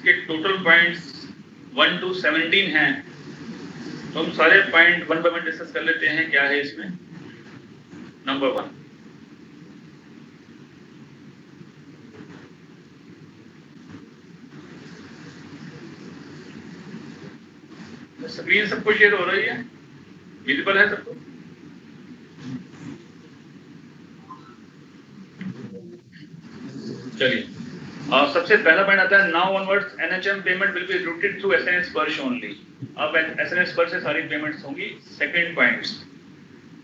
इसके total points 1 to 17 हैं, तो हम सारे point one by one discuss कर लेते हैं। क्या है इसमें? नंबर 1, स्क्रीन सबको शेयर हो रही है, विजिबल है सबको? चलिए, सबसे पहला पॉइंट आता है now onwards NHM payment will be routed through SNS Sparsh only. अब एसएनएस स्पर्श से सारी पेमेंट्स होंगी। Second point,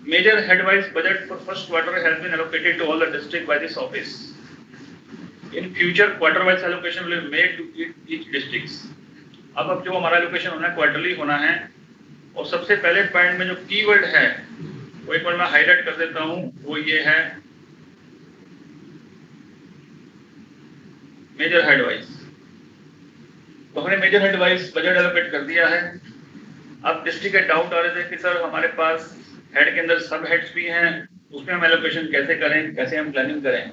major headwise budget for first quarter has been allocated to all the district by this office. In future quarter wise allocation will be made to each districts. अब जो हमारा allocation होना है quarterly होना है। और सबसे पहले पॉइंट में जो कीवर्ड है वो एक बार मैं हाईलाइट कर देता हूं, वो ये है मेजर हेडवाइज। तो हमने मेजर हेडवाइज बजट एलोकेट कर दिया है। अब डिस्ट्रिक्ट के डाउट आ रहे थे कि सर हमारे पास हेड के अंदर सब हेड्स भी हैं, उसमें हम एलोकेशन कैसे करें, कैसे हम प्लानिंग करें।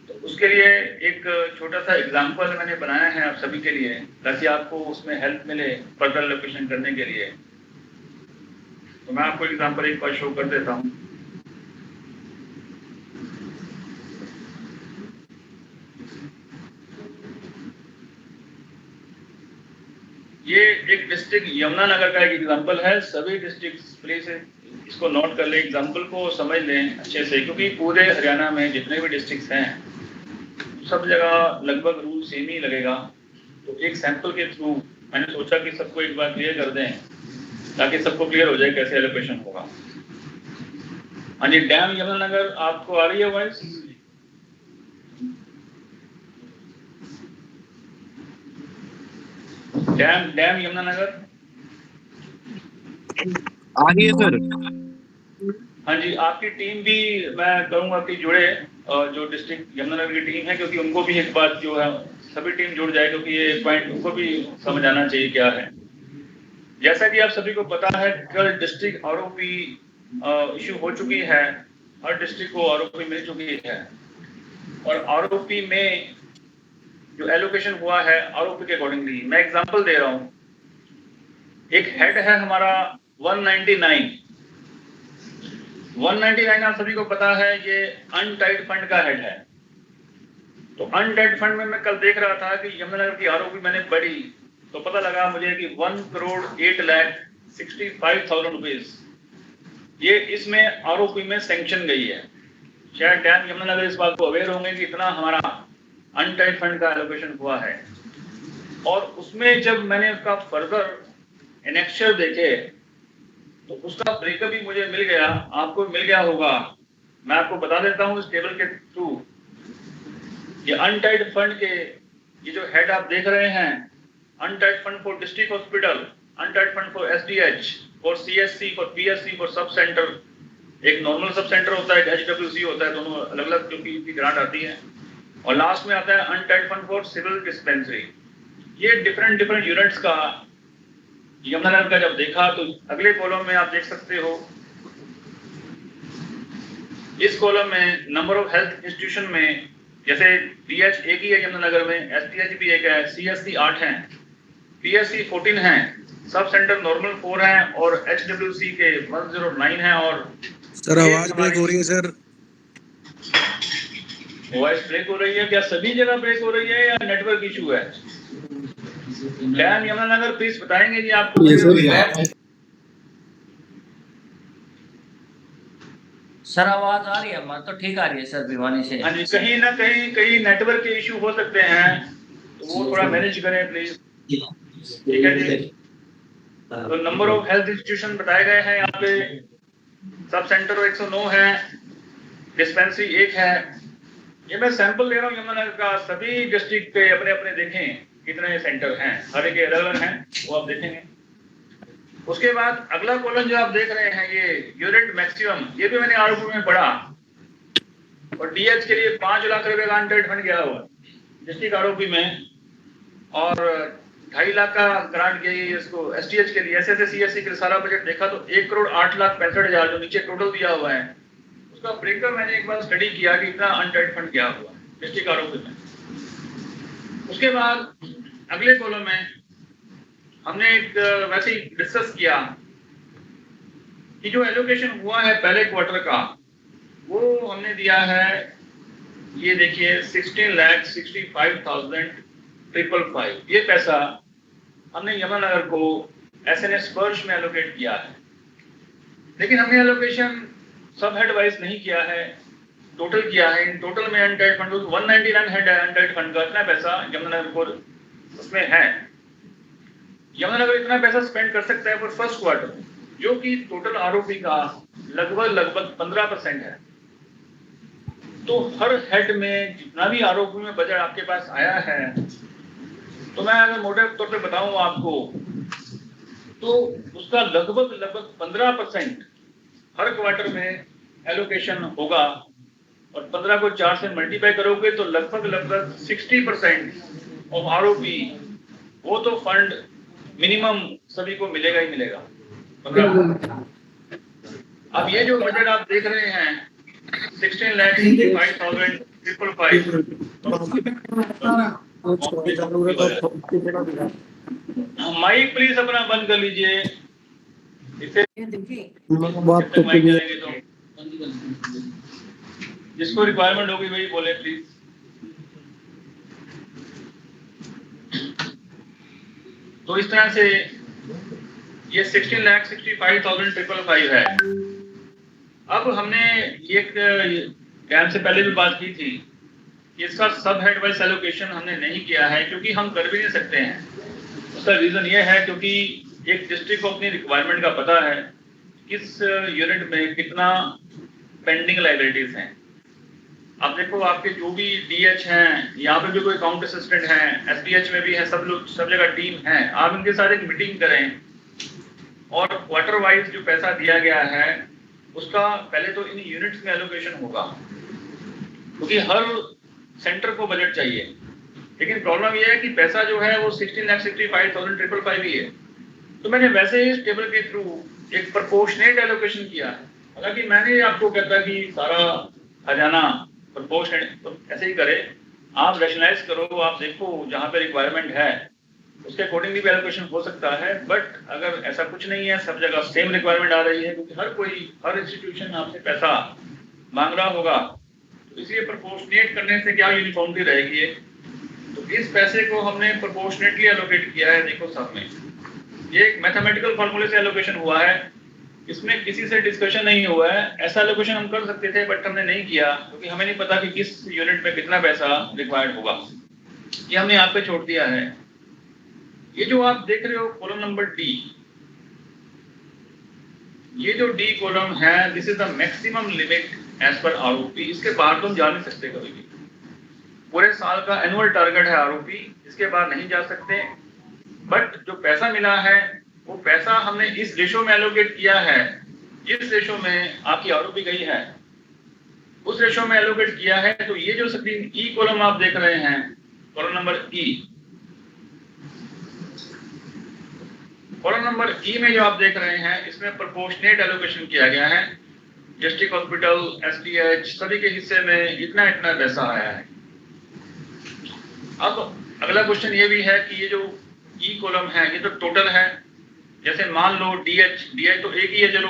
तो उसके लिए एक छोटा सा एग्जांपल मैंने बनाया है आप सभी के लिए, ताकि आपको उसमें हेल्प मिले फर्दर एलोकेशन करने के लिए। तो मैं आपको एग्जांपल एक बार शो कर देता हूं। ये एक डिस्ट्रिक्ट यमुनानगर का एक एग्जांपल है। सभी डिस्ट्रिक्ट्स प्लीज इसको नोट कर लें, एग्जांपल को समझ लें अच्छे से, क्योंकि पूरे हरियाणा में जितने भी डिस्ट्रिक्ट्स हैं सब जगह लगभग रूल सेम ही लगेगा। तो एक सैंपल के थ्रू मैंने सोचा कि सबको एक बार क्लियर कर दें, ताकि सबको क्लियर हो जाए कैसे एलोकेशन होगा। हाँ जी, डैम यमुनानगर आपको आ रही है वॉइस? डैम यमुनानगर आ रही है सर। हाँ जी, आपकी टीम भी मैं करूंगा कि जुड़े, जो डिस्ट्रिक्ट यमुनानगर की टीम है, क्योंकि उनको भी एक बात जो है सभी टीम जुड़ जाए, क्योंकि ये पॉइंट उनको भी समझ आना चाहिए क्या है। जैसा कि आप सभी को पता है, कल डिस्ट्रिक्ट आरओपी इशू हो चुकी है, हर डिस्ट्रिक्ट को आरओपी मिल चुकी है। और आरओपी में जो एलोकेशन हुआ है आरओपी के अकॉर्डिंगली, मैं एग्जांपल दे रहा हूं। एक हेड है हमारा 199 आप सभी को पता है, ये अनटाइड फंड का हेड है। तो अनटाइड फंड में मैं कल देख रहा था कि यमुनानगर की आरओपी मैंने पढ़ी, तो पता लगा मुझे कि 1,08,65,000 रुपीज ये इसमें आरओपी में सैंक्शन गई है। शायद डैम यमुनानगर इस बात को अवेयर होंगे कि इतना हमारा अनटाइड फंड का एलोकेशन हुआ है। और उसमें जब मैंने उसका फर्दर एनेक्चर देखे तो उसका ब्रेकअप भी मुझे मिल गया, आपको मिल गया होगा। मैं आपको बता देता हूं इस टेबल के थ्रू। ये अनटाइड फंड के ये जो हेड आप देख रहे हैं, untied fund for district hospital, untied fund for SDH, for CSC, for PSC, for sub centre. एक नॉर्मल सब सेंटर होता है, एचडब्ल्यूसी होता है, दोनों अलग अलग क्योंकि ग्रांट आती है। और लास्ट में आता है untied fund for civil dispensary. ये डिफरेंट यूनिट्स का यमुनानगर का जब देखा तो अगले कॉलम में आप देख सकते हो, इस कॉलम में नंबर ऑफ हेल्थ इंस्टीट्यूशन में जैसे डीएच एक ही है यमुनानगर में, एसटीएच भी एक है, सीएससी 8 हैं, पीएससी 14 हैं, सब सेंटर नॉर्मल 4 हैं और एचडब्ल्यूसी के 109 हैं। और सर आवाज ब्रेक हो रही है सर। वॉइस ब्रेक हो रही है क्या? सभी जगह ब्रेक हो रही है या नेटवर्क इशू है? डैम यमुनानगर प्लीज बताएंगे जी आपको। सर आवाज आ रही है, हमारी तो ठीक आ रही है सर भिवानी से। हाँ जी, कहीं ना कहीं नेटवर्क के इशू हो सकते हैं, तो वो थोड़ा मैनेज करें प्लीज। ठीक है जी। तो नंबर ऑफ हेल्थ इंस्टीट्यूशन बताए गए हैं यहाँ पे। सब सेंटर 109 है, डिस्पेंसरी 1 है। ये मैं सैंपल ले रहा हूँ यमुनानगर का, सभी डिस्ट्रिक्ट पे अपने अपने देखें कितने सेंटर हैं, हर एक अलग अलग हैं, वो आप देखेंगे। उसके बाद अगला कॉलम जो आप देख रहे हैं, ये यूनिट मैक्सिमम, ये भी मैंने आरओपी में पढ़ा। और डीएच के लिए 5 लाख रुपए का अनटाइड फंड गया हुआ डिस्ट्रिक्ट आरओपी में, और 2.5 लाख का ग्रांट गई इसको एसटीएच के लिए। ऐसे सीएससी के सारा बजट देखा तो 1,08,65,000 जो नीचे टोटल दिया हुआ है, उसका ब्रेकअप मैंने एक बार स्टडी किया कि इतना अनटाइड फंड गया हुआ डिस्ट्रिक्ट आरओपी में। उसके बाद अगले कॉलम में हमने एक वैसे ही डिस्कस किया कि जो एलोकेशन हुआ है पहले क्वार्टर का वो हमने दिया है, ये देखिए 16,65,555। ये पैसा हमने यमुनानगर को एसएनएस स्पर्श में एलोकेट किया है, लेकिन हमने एलोकेशन सब हेड वाइज नहीं किया है, टोटल किया है। इन टोटल में अनटाइड फंड 199 हेड है अनटाइड फंड का, इतना पैसा यमुनानगर को उसमें है। यमुनानगर इतना पैसा स्पेंड कर सकता है फॉर फर्स्ट क्वार्टर, जो कि टोटल आरओपी का लगभग 15% है। तो हर हेड में जितना भी आरओपी में बजट आपके पास आया है, तो मैं अगर मोटे तौर पे बताऊं आपको, तो उसका लगभग 15% हर क्वार्टर में एलोकेशन होगा, और 15 को 4 से मल्टीप्लाई करोगे तो लगभग 60% ऑफ आरओपी वो तो फंड मिनिमम सभी को मिलेगा ही मिलेगा। अब ये जो बजट आप देख रहे हैं 16,65,555, माइक प्लीज अपना बंद कर लीजिए, इसे बात तो माइक चलेगी तो जिसको रिक्वायरमेंट होगी वही बोले प्लीज। तो इस तरह से ये 16,65,555 है। अब हमने एक कैंप से पहले भी बात की थी कि इसका सब हेड वाइज एलोकेशन हमने नहीं किया है, क्योंकि हम कर भी नहीं सकते हैं। उसका रीजन ये है क्योंकि एक डिस्ट्रिक्ट को अपनी रिक्वायरमेंट का पता है किस यूनिट में कितना पेंडिंग लाइबिलिटीज हैं। आप देखो आपके जो भी डीएच हैं, यहाँ पे भी कोई अकाउंट असिस्टेंट हैं, एसडीएच में भी है, सब लोग सब जगह टीम है। आप इनके साथ एक मीटिंग करें और क्वार्टर वाइज जो पैसा दिया गया है उसका पहले तो इन यूनिट्स में एलोकेशन होगा, क्योंकि हर सेंटर को बजट चाहिए। लेकिन प्रॉब्लम यह है कि पैसा जो है वो 16,65,555 ही है। तो मैंने वैसे ही इस टेबल के थ्रू एक प्रोपोर्शनेट एलोकेशन किया है। हालांकि मैंने आपको कहता कि सारा खजाना प्रोपोर्शनेट तो ऐसे ही करे, आप रैशनलाइज करो, आप देखो जहाँ पे रिक्वायरमेंट है उसके अकॉर्डिंगली भी एलोकेशन हो सकता है। बट अगर ऐसा कुछ नहीं है, सब जगह सेम रिक्वायरमेंट आ रही है, क्योंकि हर इंस्टीट्यूशन आपसे पैसा मांग रहा होगा, तो इसलिए प्रोपोर्शनेट करने से क्या यूनिफॉर्मिटी रहेगी। तो इस पैसे को हमने प्रोपोर्शनेटली एलोकेट किया है। देखो सब में ये एक मैथमेटिकल फॉर्मूले से एलोकेशन हुआ है, इसमें किसी से डिस्कशन नहीं हुआ है। ऐसा एलोकेशन हम कर सकते थे बट हमने नहीं किया, क्योंकि हमें नहीं पता कि किस यूनिट में कितना पैसा रिक्वायर्ड होगा। ये हमने यहाँ पे छोड़ दिया है। ये जो आप देख रहे हो कॉलम नंबर डी, ये जो डी कॉलम है, this is the maximum limit as per ROP. इसके बाहर तुम जा नहीं सकते कभी भी। पूरे साल का एनुअल टारगेट है आरओपी, इसके बाहर नहीं जा सकते। बट जो पैसा मिला है वो पैसा हमने इस रेशो में एलोकेट किया है, जिस रेशो में आपकी आरओपी गई है उस रेशो में एलोकेट किया है। तो ये जो स्क्रीन ई कॉलम आप देख रहे हैं, कॉलम नंबर ई, कॉलम नंबर ई में जो आप देख रहे हैं इसमें प्रोपोर्शनेट एलोकेशन किया गया है। डिस्ट्रिक्ट हॉस्पिटल, एसडीएच सभी के हिस्से में इतना इतना पैसा आया है। अब अगला क्वेश्चन ये भी है कि ये जो ई कॉलम है ये तो टोटल है। जैसे मान लो डीएच तो एक ही है, चलो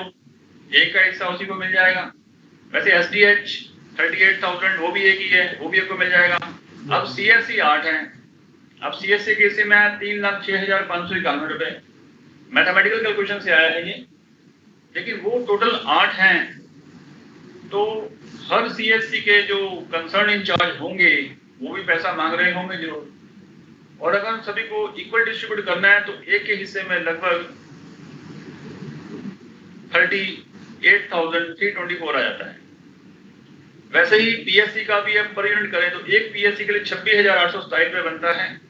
एक का हिस्सा उसी को मिल जाएगा। वैसे एसडीएच 38,000 वो भी एक ही है, वो भी एक को मिल जाएगा। अब सीएससी 8 है। अब सीएससी के हिस्से में 3,06,591 रुपए, मैथमेटिकल कैलकुलेशन से आया है ये, लेकिन वो टोटल 8 हैं। तो हर सीएससी के जो कंसर्न इंचार्ज होंगे वो भी पैसा मांग रहे होंगे जरूर, और अगर सभी को इक्वल डिस्ट्रीब्यूट करना है तो एक के हिस्से में लगभग 38,324 आ जाता है। वैसे ही पीएससी का भी अब पर यूनिट करें तो एक पीएससी के लिए 26,827 रुपये बनता है,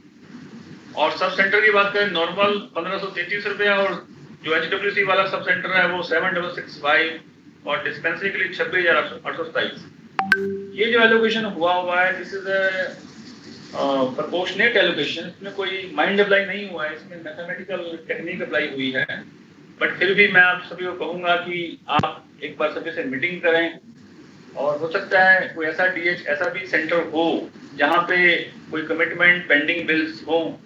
और सब सेंटर की बात करें नॉर्मल 1,533 रुपया, और जो एचडब्ल्यूसी वाला सब सेंटर है वो 7,665, और डिस्पेंसरी के लिए 26,827। ये जो एलोकेशन हुआ है दिस इज प्रोपोर्शनेट एलोकेशन। इसमें कोई माइंड अप्लाई नहीं हुआ है, इसमें मैथमेटिकल टेक्निक अप्लाई हुई है। बट फिर भी मैं आप सभी को कहूंगा कि आप एक बार सभी से मीटिंग करें, और हो सकता है कोई ऐसा डीएच ऐसा भी सेंटर हो जहां पे कोई कमिटमेंट पेंडिंग बिल्स हो,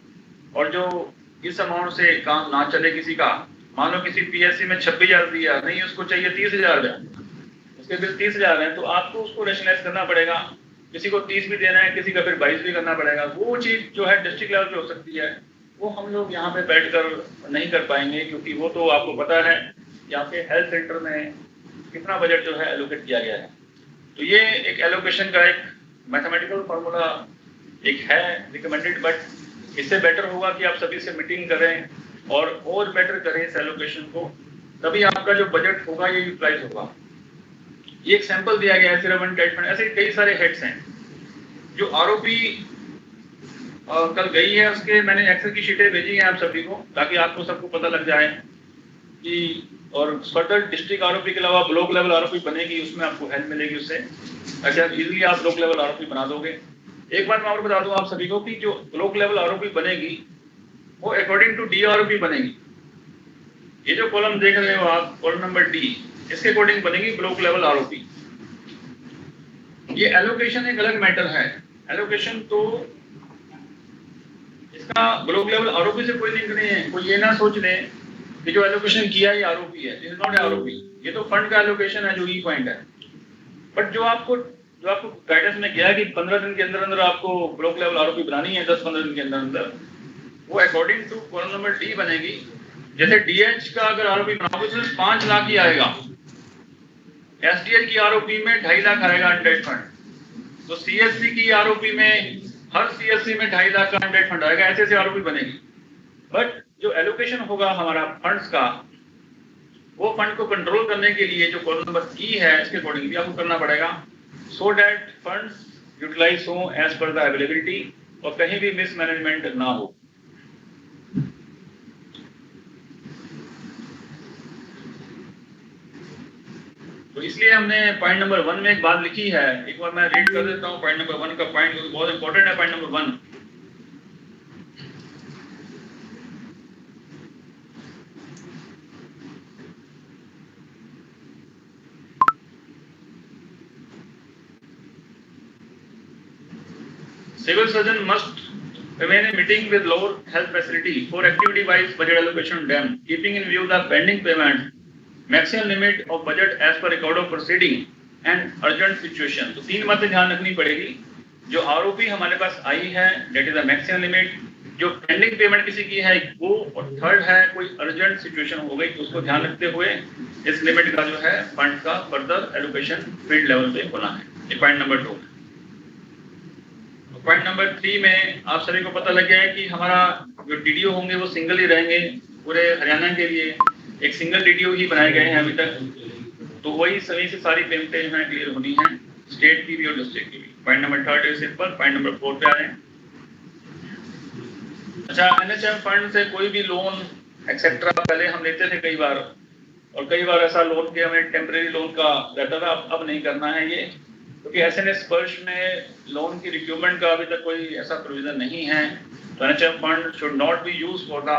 और जो इस अमाउंट से काम ना चले किसी का, मान लो किसी पीएससी में 26,000 दिया, नहीं उसको चाहिए 30,000, उसके बिल 30,000 है, तो आपको उसको रेशनलाइज करना पड़ेगा, किसी को 30 भी देना है, किसी का फिर 22 भी करना पड़ेगा। वो चीज़ जो है डिस्ट्रिक्ट लेवल पे हो सकती है, वो हम लोग यहाँ पे बैठकर नहीं कर पाएंगे, क्योंकि वो तो आपको पता है कि आपके हेल्थ सेंटर में कितना बजट जो है एलोकेट किया गया है। तो ये एक एलोकेशन का एक मैथमेटिकल फार्मूला एक है रिकमेंडेड, बट इससे बेटर होगा कि आप सभी से मीटिंग करें और बेटर करें इस एलोकेशन को, तभी आपका जो बजट होगा ये यूटिलाइज होगा। ये एक सैंपल दिया गया है सिर्फ एंटाइटमेंट, ऐसे कई सारे हेड्स हैं। जो आरओपी कल गई है उसके मैंने एक्सेल की शीटें भेजी हैं आप सभी को, ताकि आपको सबको पता लग जाए कि, और फर्दर डिस्ट्रिक्ट आरओपी के अलावा ब्लॉक लेवल आरओपी बनेगी, उसमें आपको हेल्प मिलेगी उससे, ताकि आप इजीली आप ब्लॉक लेवल आरओपी बना दोगे। एक बात मैं और बता दूं आप सभी को कि जो ब्लॉक लेवल आरओपी बनेगी वो अकॉर्डिंग टू डी आरओपी बनेगी। ये जो कॉलम देख रहे हो आप, कॉलम नंबर डी, इसके अकॉर्डिंग बनेगी ब्लॉक लेवल आरओपी। ये एलोकेशन एक अलग मैटर है। एलोकेशन तो इसका ब्लॉक लेवल आरओपी से कोई लिंक नहीं है। कोई ये ना सोच ले कि जो एलोकेशन किया ये आरओपी है, दिस इज नॉट आरओपी, ये तो फंड का एलोकेशन है जो ई पॉइंट है। बट जो आपको गाइडेंस में किया है कि 15 दिन के अंदर अंदर आपको ब्लॉक लेवल आरओपी बनानी है, 10-15 दिन के अंदर अंदर, वो according to column number D बनेगी। जैसे डीएच का अगर आरओपी बनाओगे तो 5 लाख ही आएगा, एसडीएल की आरओपी में 2.5 लाख आएगा अनडेड फंड, तो सीएससी की आरओपी में हर सीएससी में 2.5 लाख का अनडेड फंड आएगा, ऐसे आरओपी बनेगी। बट जो एलोकेशन होगा हमारा फंड्स का, वो फंड को कंट्रोल करने के लिए जो कॉलम नंबर ई है इसके अकॉर्डिंग भी आपको करना पड़ेगा, सो दैट फंड्स यूटिलाइज हो एज पर द अवेलेबिलिटी और कहीं भी मिसमैनेजमेंट ना हो। तो इसलिए हमने पॉइंट नंबर 1 में एक बात लिखी है, एक बार मैं रीड कर देता हूं पॉइंट नंबर 1 का पॉइंट, क्योंकि बहुत इंपॉर्टेंट है point number 1। Civil surgeon must remain in meeting with lower health facility for activity-wise budget allocation done, keeping in view the pending payment, maximum limit of budget as per record of proceeding and urgent situation। तो 3 बातें ध्यान रखनी पड़ेगी। जो ROP हमारे पास आई है that is the maximum limit, जो pending payment किसी की है वो, और थर्ड है कोई अर्जेंट सिचुएशन हो गई तो उसको ध्यान रखते हुए इस लिमिट का जो है फंड का फर्दर एलोकेशन फील्ड लेवल पे होना है। ये पॉइंट नंबर 2। पॉइंट नंबर 3 में आप सभी को पता लग गया है कि हमारा जो डीडीओ होंगे वो सिंगल ही रहेंगे पूरे हरियाणा के लिए, एक सिंगल डीडीओ ही बनाए गए हैं अभी तक, तो वही सभी से सारी पेमेंटें जो है क्लियर होनी है, स्टेट की भी और डिस्ट्रिक्ट की भी। Point number 3 is simple. Point number 4 पे आ रहे हैं। अच्छा, एनएचएम फंड से कोई भी लोन एक्सेट्रा पहले हम लेते थे कई बार, और कई बार ऐसा लोन के हमें टेम्परेरी लोन का रहता था, अब नहीं करना है ये, क्योंकि एसएनएस स्पर्श में लोन की रिक्यूरमेंट का अभी तक कोई ऐसा प्रोविजन नहीं है। तो NHM fund should not be used for the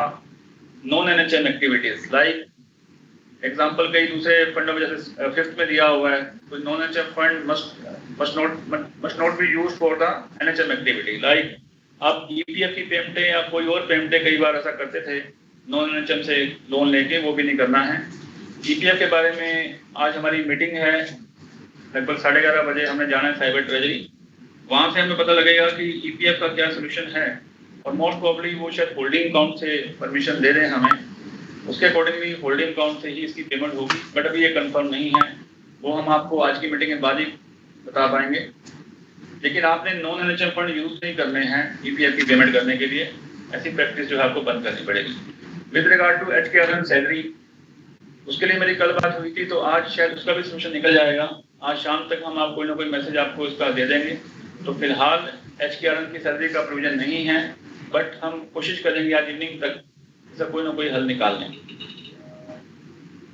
non NHM activities, like example कई दूसरे फंडों में जैसे 5th में दिया हुआ है, तो non NHM fund must not be used for the NHM activity. Like आप ईपीएफ की पेमेंटें या कोई और पेमेंटें कई बार ऐसा करते थे नॉन एनएचएम से लोन लेके, वो भी नहीं करना है। ईपीएफ के बारे में आज हमारी मीटिंग है, लगभग 11:30 बजे हमें जाना है साइबर ट्रेजरी, वहां से हमें पता लगेगा कि ईपीएफ का क्या सोल्यूशन है, और मोस्ट प्रोबेबली वो शायद होल्डिंग अकाउंट से परमिशन दे रहे हैं हमें, उसके अकॉर्डिंगली होल्डिंग अकाउंट से ही इसकी पेमेंट होगी, बट अभी ये कंफर्म नहीं है, वो हम आपको आज की मीटिंग के बाद ही बता पाएंगे। लेकिन आपने नॉन एनएचएम फंड यूज नहीं करने हैं ईपीएफ की पेमेंट करने के लिए, ऐसी प्रैक्टिस जो है आपको बंद करनी पड़ेगी। With regard to HKRN salary, उसके लिए मेरी कल बात हुई थी, तो आज शायद उसका भी सोल्यूशन निकल जाएगा। आज शाम तक हम आप कोई ना कोई मैसेज आपको इसका दे देंगे। तो फिलहाल एचकेआरएन की सैलरी का प्रोविजन नहीं है, बट हम कोशिश करेंगे आज इवनिंग तक इसका कोई ना कोई हल निकालने।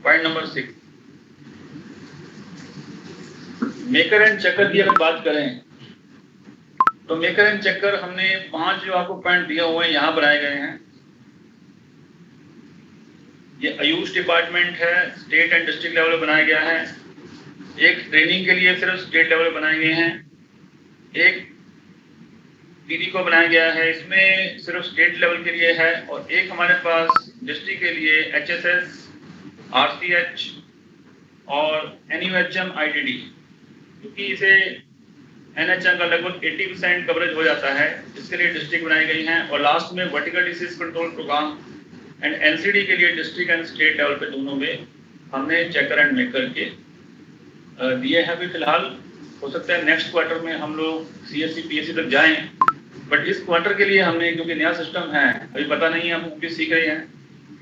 Point number 6, maker and checker की अगर बात करें तो मेकर एंड चेकर हमने 5 जो आपको पॉइंट दिए हुए हैं यहाँ बनाए गए हैं। ये आयुष डिपार्टमेंट है, स्टेट एंड डिस्ट्रिक्ट लेवल पे बनाया गया है। एक ट्रेनिंग के लिए सिर्फ स्टेट लेवल पे बनाए गए हैं। एक पीडी को बनाया गया है, इसमें सिर्फ स्टेट लेवल के लिए है और एक हमारे पास डिस्ट्रिक्ट के लिए HSS, RCH और NUHM ITD, क्योंकि इसे NHM का लगभग 80% कवरेज हो जाता है, इसके लिए डिस्ट्रिक्ट बनाई गई हैं। और लास्ट में vertical disease control programme and NCD के लिए डिस्ट्रिक्ट एंड स्टेट लेवल पे दोनों में हमने चेकर एंड मेकर के दिए हैं। अभी फिलहाल हो सकता है नेक्स्ट क्वार्टर में हम लोग CSC PSC तक जाएं, बट इस क्वार्टर के लिए हमने, क्योंकि नया सिस्टम है, अभी पता नहीं है, हम भी सीख रहे हैं,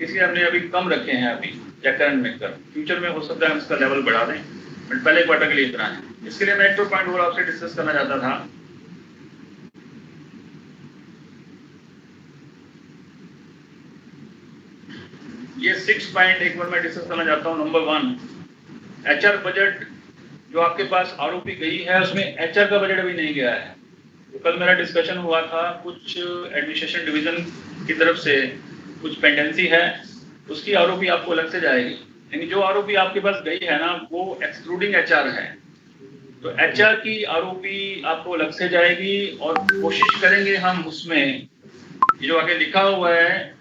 इसलिए हमने अभी कम रखे हैं अभी चेकर एंड मेकर। फ्यूचर में हो सकता है हम इसका लेवल बढ़ा दें, बट पहले क्वार्टर के लिए इतना है। इसके लिए मैं एक पॉइंट और आपसे डिस्कस करना चाहता था। ये 6 पॉइंट एक बार मैं डिस्कस करना चाहता हूँ। नंबर 1, HR बजट जो आपके पास आरोपी गई है, उसमें HR का बजट अभी नहीं गया है। तो कल मेरा डिस्कशन हुआ था, कुछ एडमिनिस्ट्रेशन डिवीजन की तरफ से कुछ पेंडेंसी है, उसकी आरोपी आपको अलग से जाएगी। यानी जो आरोपी आपके पास गई है ना, वो एक्सक्लूडिंग HR है, तो HR की आरोपी आपको अलग से जाएगी। और कोशिश करेंगे हम उसमें, जो आगे लिखा हुआ है,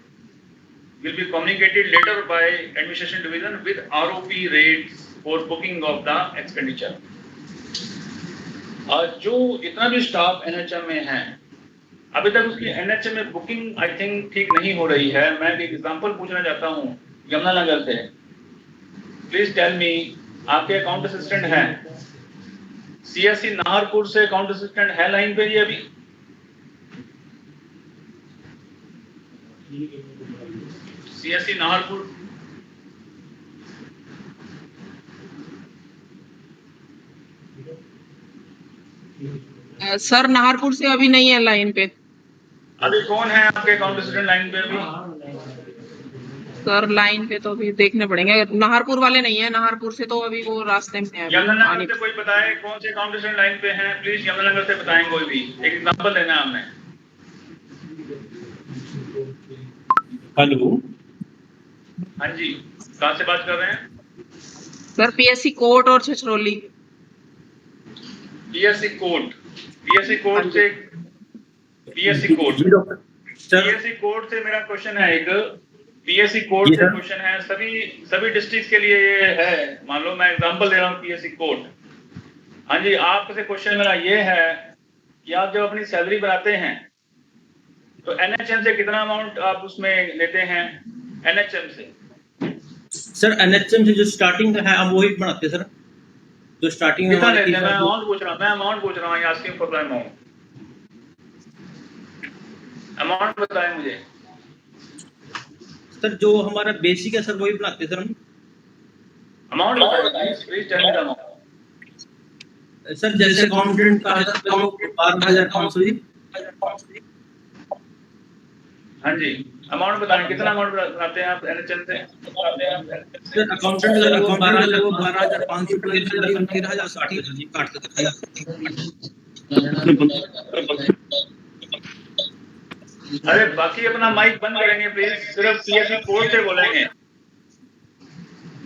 will be communicated later by administration division with ROP rates for booking of the expenditure। और जो इतना भी स्टाफ NHM में है, अभी तक उसकी NHM में बुकिंग आई थिंक ठीक नहीं हो रही है। मैं एक एग्जांपल पूछना चाहता हूँ यमुनानगर से। प्लीज टेल मी, आपके अकाउंट असिस्टेंट हैं, CSC नाहरपुर से अकाउंट असिस्टेंट है लाइन पे? ये अभी CSC नाहरपुर, सर नाहरपुर से अभी नहीं है लाइन पे। अभी कौन है आपके अकाउंट असिस्टेंट लाइन पे अभी? सर लाइन पे तो अभी देखने पड़ेंगे, नाहरपुर वाले नहीं है, नाहरपुर से तो अभी वो रास्ते में है। यमुनानगर से कोई बताए कौन से अकाउंट असिस्टेंट लाइन पे हैं? प्लीज यमुनानगर से बताएं कोई भी, एक एग्जांपल लेना है हमने। हेलो, हाँ जी, कहाँ से बात कर रहे हैं? सर PSC कोर्ट और छछरौली। PSC कोर्ट से PSC कोर्ट से मेरा क्वेश्चन है एक, PSC कोर्ट से क्वेश्चन है, सभी डिस्ट्रिक्ट के लिए ये है। मान लो मैं एग्जांपल दे रहा हूँ PSC कोर्ट। हाँ जी, आपसे क्वेश्चन मेरा ये है कि आप जब अपनी सैलरी बनाते हैं तो NHM से कितना अमाउंट आप उसमें लेते हैं? NHM से सर NHM से जो स्टार्टिंग है हम वही बनाते हैं सर, जो स्टार्टिंग में कितना हमारे लेते हैं? मैं अमाउंट पूछ रहा हूँ, आस्किंग फॉर द अमाउंट बताएं मुझे। सर जो हमारा बेसिक है सर वही बनाते हैं सर हम। अमाउंट बताइए please, tell me the amount. Sir जैसे अकाउंटेंट का है सर 12,500 जी। हाँ जी, अमाउंट बताएं, कितना अमाउंट बनाते हैं आप NHM से? सर अकाउंटेंट का 12,500 प्लस 13,060 जी काट के। अरे बाकी अपना माइक बंद करेंगे प्लीज, सिर्फ PSC कोर्ट से बोलेंगे,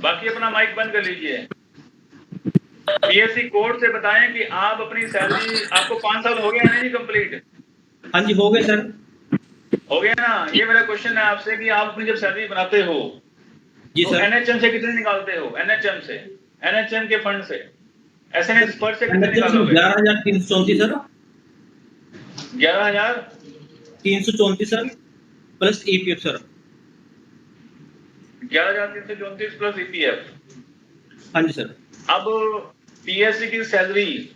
बाकी अपना माइक बंद कर लीजिए। PSC कोर्ट से बताएं कि आप अपनी सैलरी, आपको 5 साल हो गया है ना जी कंप्लीट? हाँ जी हो गए सर, हो गया ना? ये मेरा क्वेश्चन है आपसे कि आप अपनी जब सैलरी बनाते हो जी तो सर। NHM से कितने निकालते हो? NHM के फंड से, SNS फंड से कितने निकालोगे? 11,334 sir. 11,334 sir plus EPF sir. 11,334 plus EPF। हाँ जी सर। अब PSC की सैलरी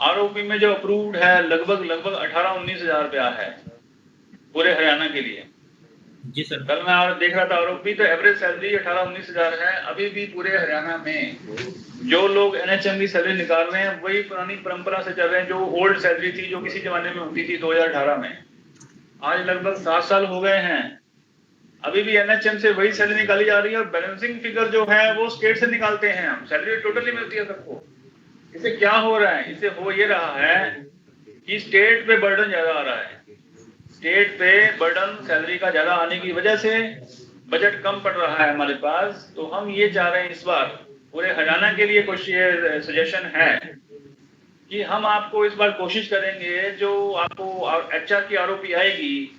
आरोपी में जो अप्रूव्ड है लगभग 18-19 हजार रुपया है पूरे हरियाणा के लिए। जी सर। कल मैं देख रहा था आरोपी तो एवरेज सैलरी 18-19 हजार है। अभी भी पूरे हरियाणा में जो लोग NHM की सैलरी निकाल रहे हैं वही पुरानी परंपरा से चल रहे हैं, जो ओल्ड सैलरी थी, जो किसी जमाने में होती थी 2018 में। आज लगभग 7 साल हो गए हैं, अभी भी NHM से वही सैलरी निकाली जा रही है। और बैलेंसिंग फिगर जो है वो स्टेट से निकालते हैं हम, सैलरी टोटली मिलती है सबको। इससे क्या हो रहा है? इससे हो ये रहा है कि स्टेट पे बर्डन ज्यादा आ रहा है, स्टेट पे बर्डन सैलरी का ज्यादा आने की वजह से बजट कम पड़ रहा है हमारे पास। तो हम ये चाह रहे हैं इस बार पूरे हरियाणा के लिए कुछ ये सजेशन है कि हम आपको इस बार कोशिश करेंगे, जो आपको HR की आरओपी आएगी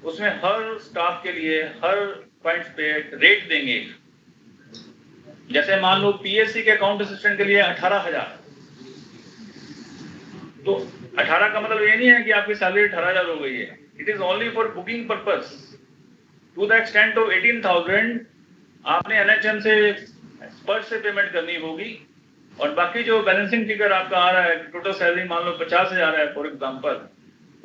उसमें हर स्टाफ के लिए हर पॉइंट पे रेट देंगे। जैसे मान लो PSC के अकाउंट असिस्टेंट के लिए 18,000, तो 18 का मतलब ये नहीं है कि आपकी सैलरी 18,000 हो गई है। It is only for booking purpose. To the extent of 18,000 आपने NHM से स्पर्श से पेमेंट करनी होगी, और बाकी जो बैलेंसिंग फिगर आपका आ रहा है, टोटल सैलरी मान लो 50,000 है फॉर एग्जांपल,